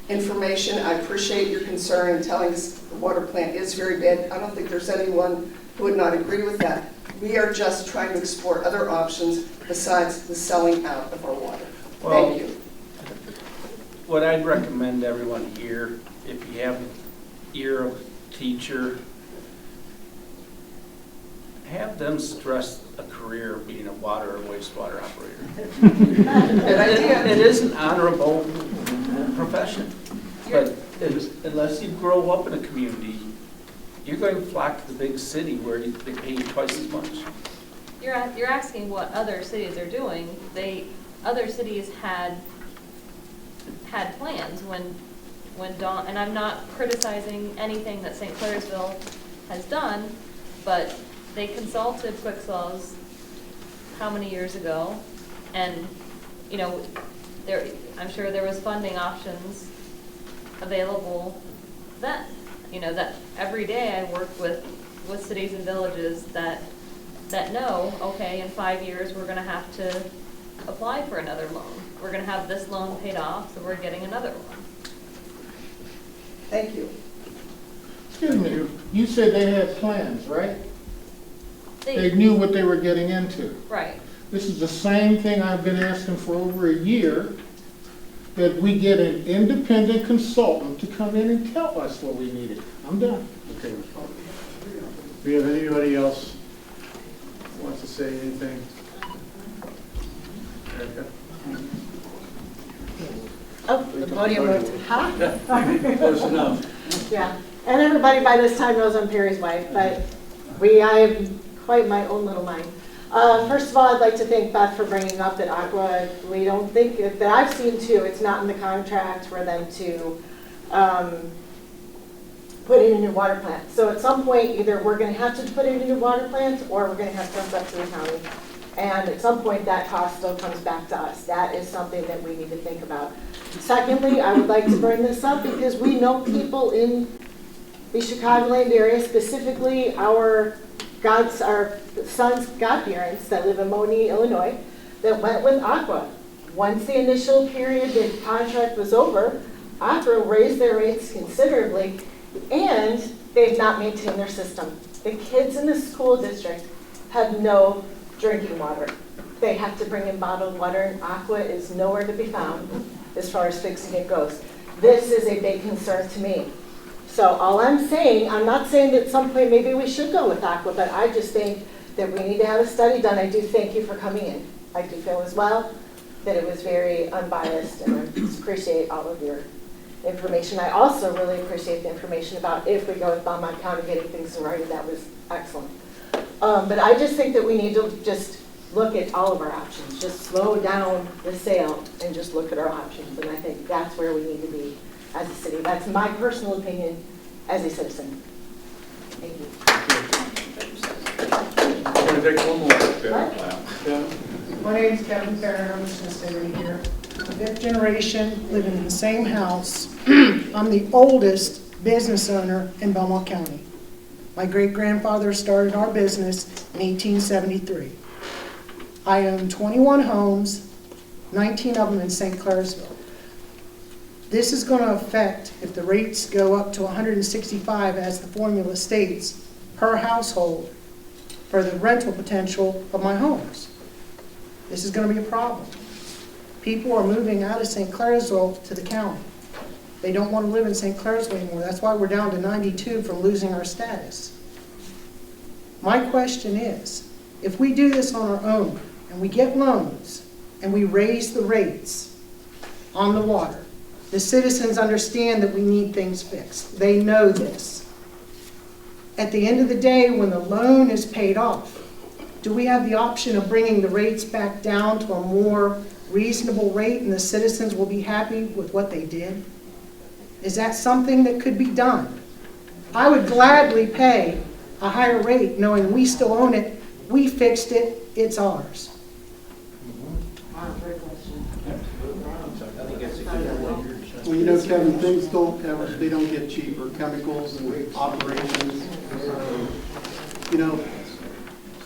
information. I appreciate your concern in telling us the water plant is very bad. I don't think there's anyone who would not agree with that. We are just trying to explore other options besides the selling out of our water. Thank you.
what I'd recommend everyone here, if you have an ear of a teacher, have them stress a career of being a water or wastewater operator.
Good idea.
It is an honorable profession, but unless you grow up in a community, you're going to flock to the big city where they pay you twice as much.
You're asking what other cities are doing. Other cities had plans when Dawn, and I'm not criticizing anything that St. Clairsville has done, but they consulted Quicksaws how many years ago, and you know, I'm sure there was funding options available then. You know, that every day I work with cities and villages that know, okay, in 5 years we're going to have to apply for another loan. We're going to have this loan paid off, so we're getting another one.
Thank you.
Excuse me, you said they had plans, right? They knew what they were getting into.
Right.
This is the same thing I've been asking for over a year, that we get an independent consultant to come in and tell us what we needed. I'm done.
Okay. Do we have anybody else who wants to say anything? Erica?
Oh, the podium moved. Huh?
Close enough.
Yeah, and everybody by this time knows I'm Perry's wife, but I have quite my own little mind. First of all, I'd like to thank Beth for bringing up that Aqua, we don't think, that I've seen too, it's not in the contract for them to put in a new water plant. So at some point, either we're going to have to put in a new water plant or we're going to have to come up to the county. And at some point, that cost still comes back to us. That is something that we need to think about. Secondly, I would like to bring this up because we know people in the Chicagoland area, specifically our sons' godparents that live in Moni, Illinois, that went with Aqua. Once the initial period, the contract was over, Aqua raised their rates considerably, and they've not maintained their system. The kids in the school district have no drinking water. They have to bring in bottled water, and Aqua is nowhere to be found as far as fixing it goes. This is a big concern to me. So all I'm saying, I'm not saying that at some point maybe we should go with Aqua, but I just think that we need to have a study done. I do thank you for coming in. I do feel as well that it was very unbiased, and I appreciate all of your information. I also really appreciate the information about if we go with Belmont County getting things in writing. That was excellent. But I just think that we need to just look at all of our options. Just slow down the sale and just look at our options. And I think that's where we need to be as a city. That's my personal opinion as a citizen. Thank you.
I'm going to take one more. Yeah.
My name is Kevin Farrer. I'm just going to stay right here. I'm a fifth generation, living in the same house. I'm the oldest business owner in Belmont County. My great-grandfather started our business in 1873. I own 21 homes, 19 of them in St. Clairsville. This is going to affect, if the rates go up to 165 as the formula states, per household for the rental potential of my homes. This is going to be a problem. People are moving out of St. Clairsville to the county. They don't want to live in St. Clairsville anymore. That's why we're down to 92 from losing our status. My question is, if we do this on our own and we get loans and we raise the rates on the water, the citizens understand that we need things fixed. They know this. At the end of the day, when the loan is paid off, do we have the option of bringing the rates back down to a more reasonable rate and the citizens will be happy with what they did? Is that something that could be done? I would gladly pay a higher rate knowing we still own it, we fixed it, it's ours.
Well, you know, Kevin, things they don't get cheaper, chemicals and operations. You know,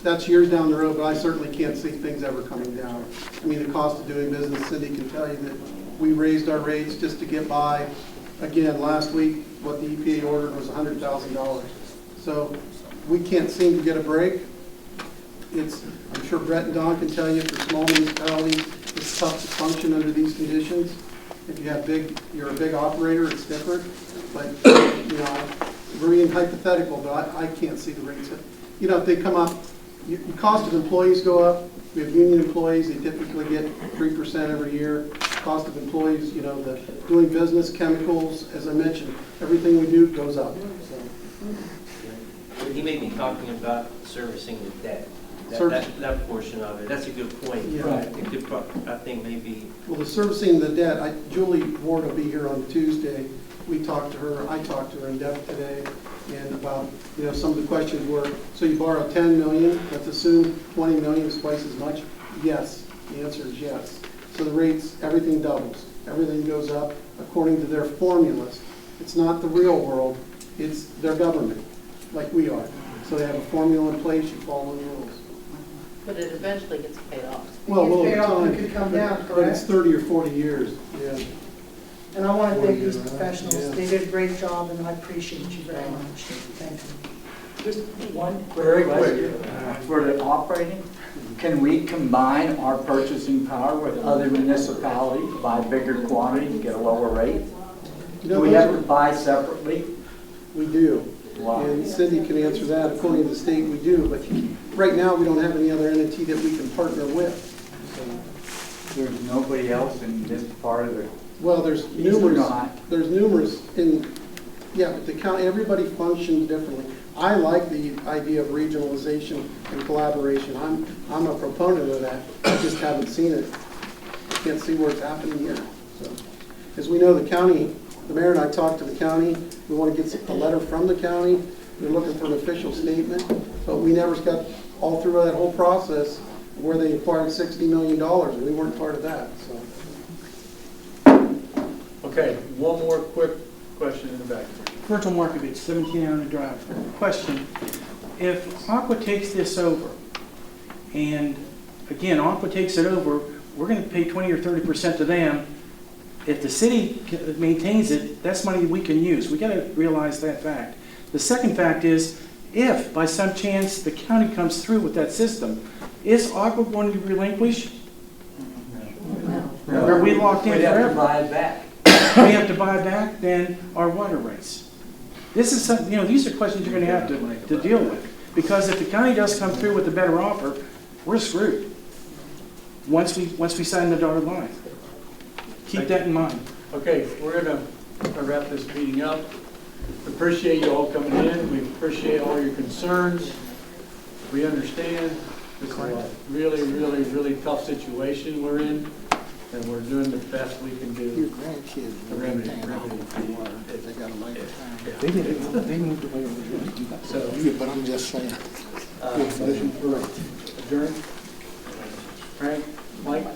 that's years down the road, but I certainly can't see things ever coming down. I mean, the cost of doing business, Cindy can tell you that we raised our rates just to get by. Again, last week, what the EPA ordered was $100,000. So we can't seem to get a break. I'm sure Brett and Don can tell you, for small municipalities, it's tough to function under these conditions. If you have you're a big operator, it's different. But, we're being hypothetical, but I can't see the rates. If they come up, your cost of employees go up. We have union employees, they typically get 3% every year. Cost of employees, the doing business, chemicals, as I mentioned, everything we do goes up.
He may be talking about servicing the debt, that portion of it. That's a good point.
Yeah.
Right. I think maybe.
Well, the servicing the debt, Julie Ward will be here on Tuesday. We talked to her, I talked to her in depth today, and about, some of the questions were, so you borrow 10 million, let's assume 20 million is twice as much? Yes, the answer is yes. So the rates, everything doubles, everything goes up according to their formulas. It's not the real world, it's their government, like we are. So they have a formula in place, you follow the rules.
But it eventually gets paid off.
Well,
It gets
over
paid off,
time,
it could come down,
but it's
correct?
30 or 40 years, yeah.
And I want to thank these
40 years,
professionals.
yeah.
They did a great job, and I appreciate you very much. Thank you.
Just one quick question. For the operating, can we combine our purchasing power with other municipalities, buy bigger quantity to get a lower rate? Do we have to buy separately?
We do.
Wow.
And Cindy can answer that. According to the state, we do. But right now, we don't have any other entity that we can partner with.
There's nobody else in this part of the...
Well, there's numerous but the county, everybody functions differently. I like the idea of regionalization and collaboration. I'm a proponent of that. I just haven't seen it. I can't see where it's happening here. So, as we know, the county, the mayor and I talked to the county. We want to get a letter from the county. We're looking for an official statement, but we never got all through that whole process where they acquired $60 million, and we weren't part of that. So.
Okay, one more quick question in the back.
Virgil Markovich, 1700 Drive. Question, if Aqua takes this over, and again, Aqua takes it over, we're going to pay 20 or 30% to them. If the city maintains it, that's money we can use. We got to realize that fact. The second fact is, if by some chance the county comes through with that system, is Aqua going to relinquish?
No.
Are we locked in forever?
We'd have to buy it back.
We have to buy back then our water rights. This is something, these are questions you're going to have to deal with. Because if the county does come through with a better offer, we're screwed. Once we sign the dotted line. Keep that in mind.
Okay, we're going to wrap this meeting up. Appreciate you all coming in. We appreciate all your concerns. We understand this is a really, really, really tough situation we're in, and we're doing the best we can do.
Your grandkids
to remedy for water.
They got a lifetime.
They
moved away over
So,
yeah, but I'm just saying.
adjourn? Frank, Mike?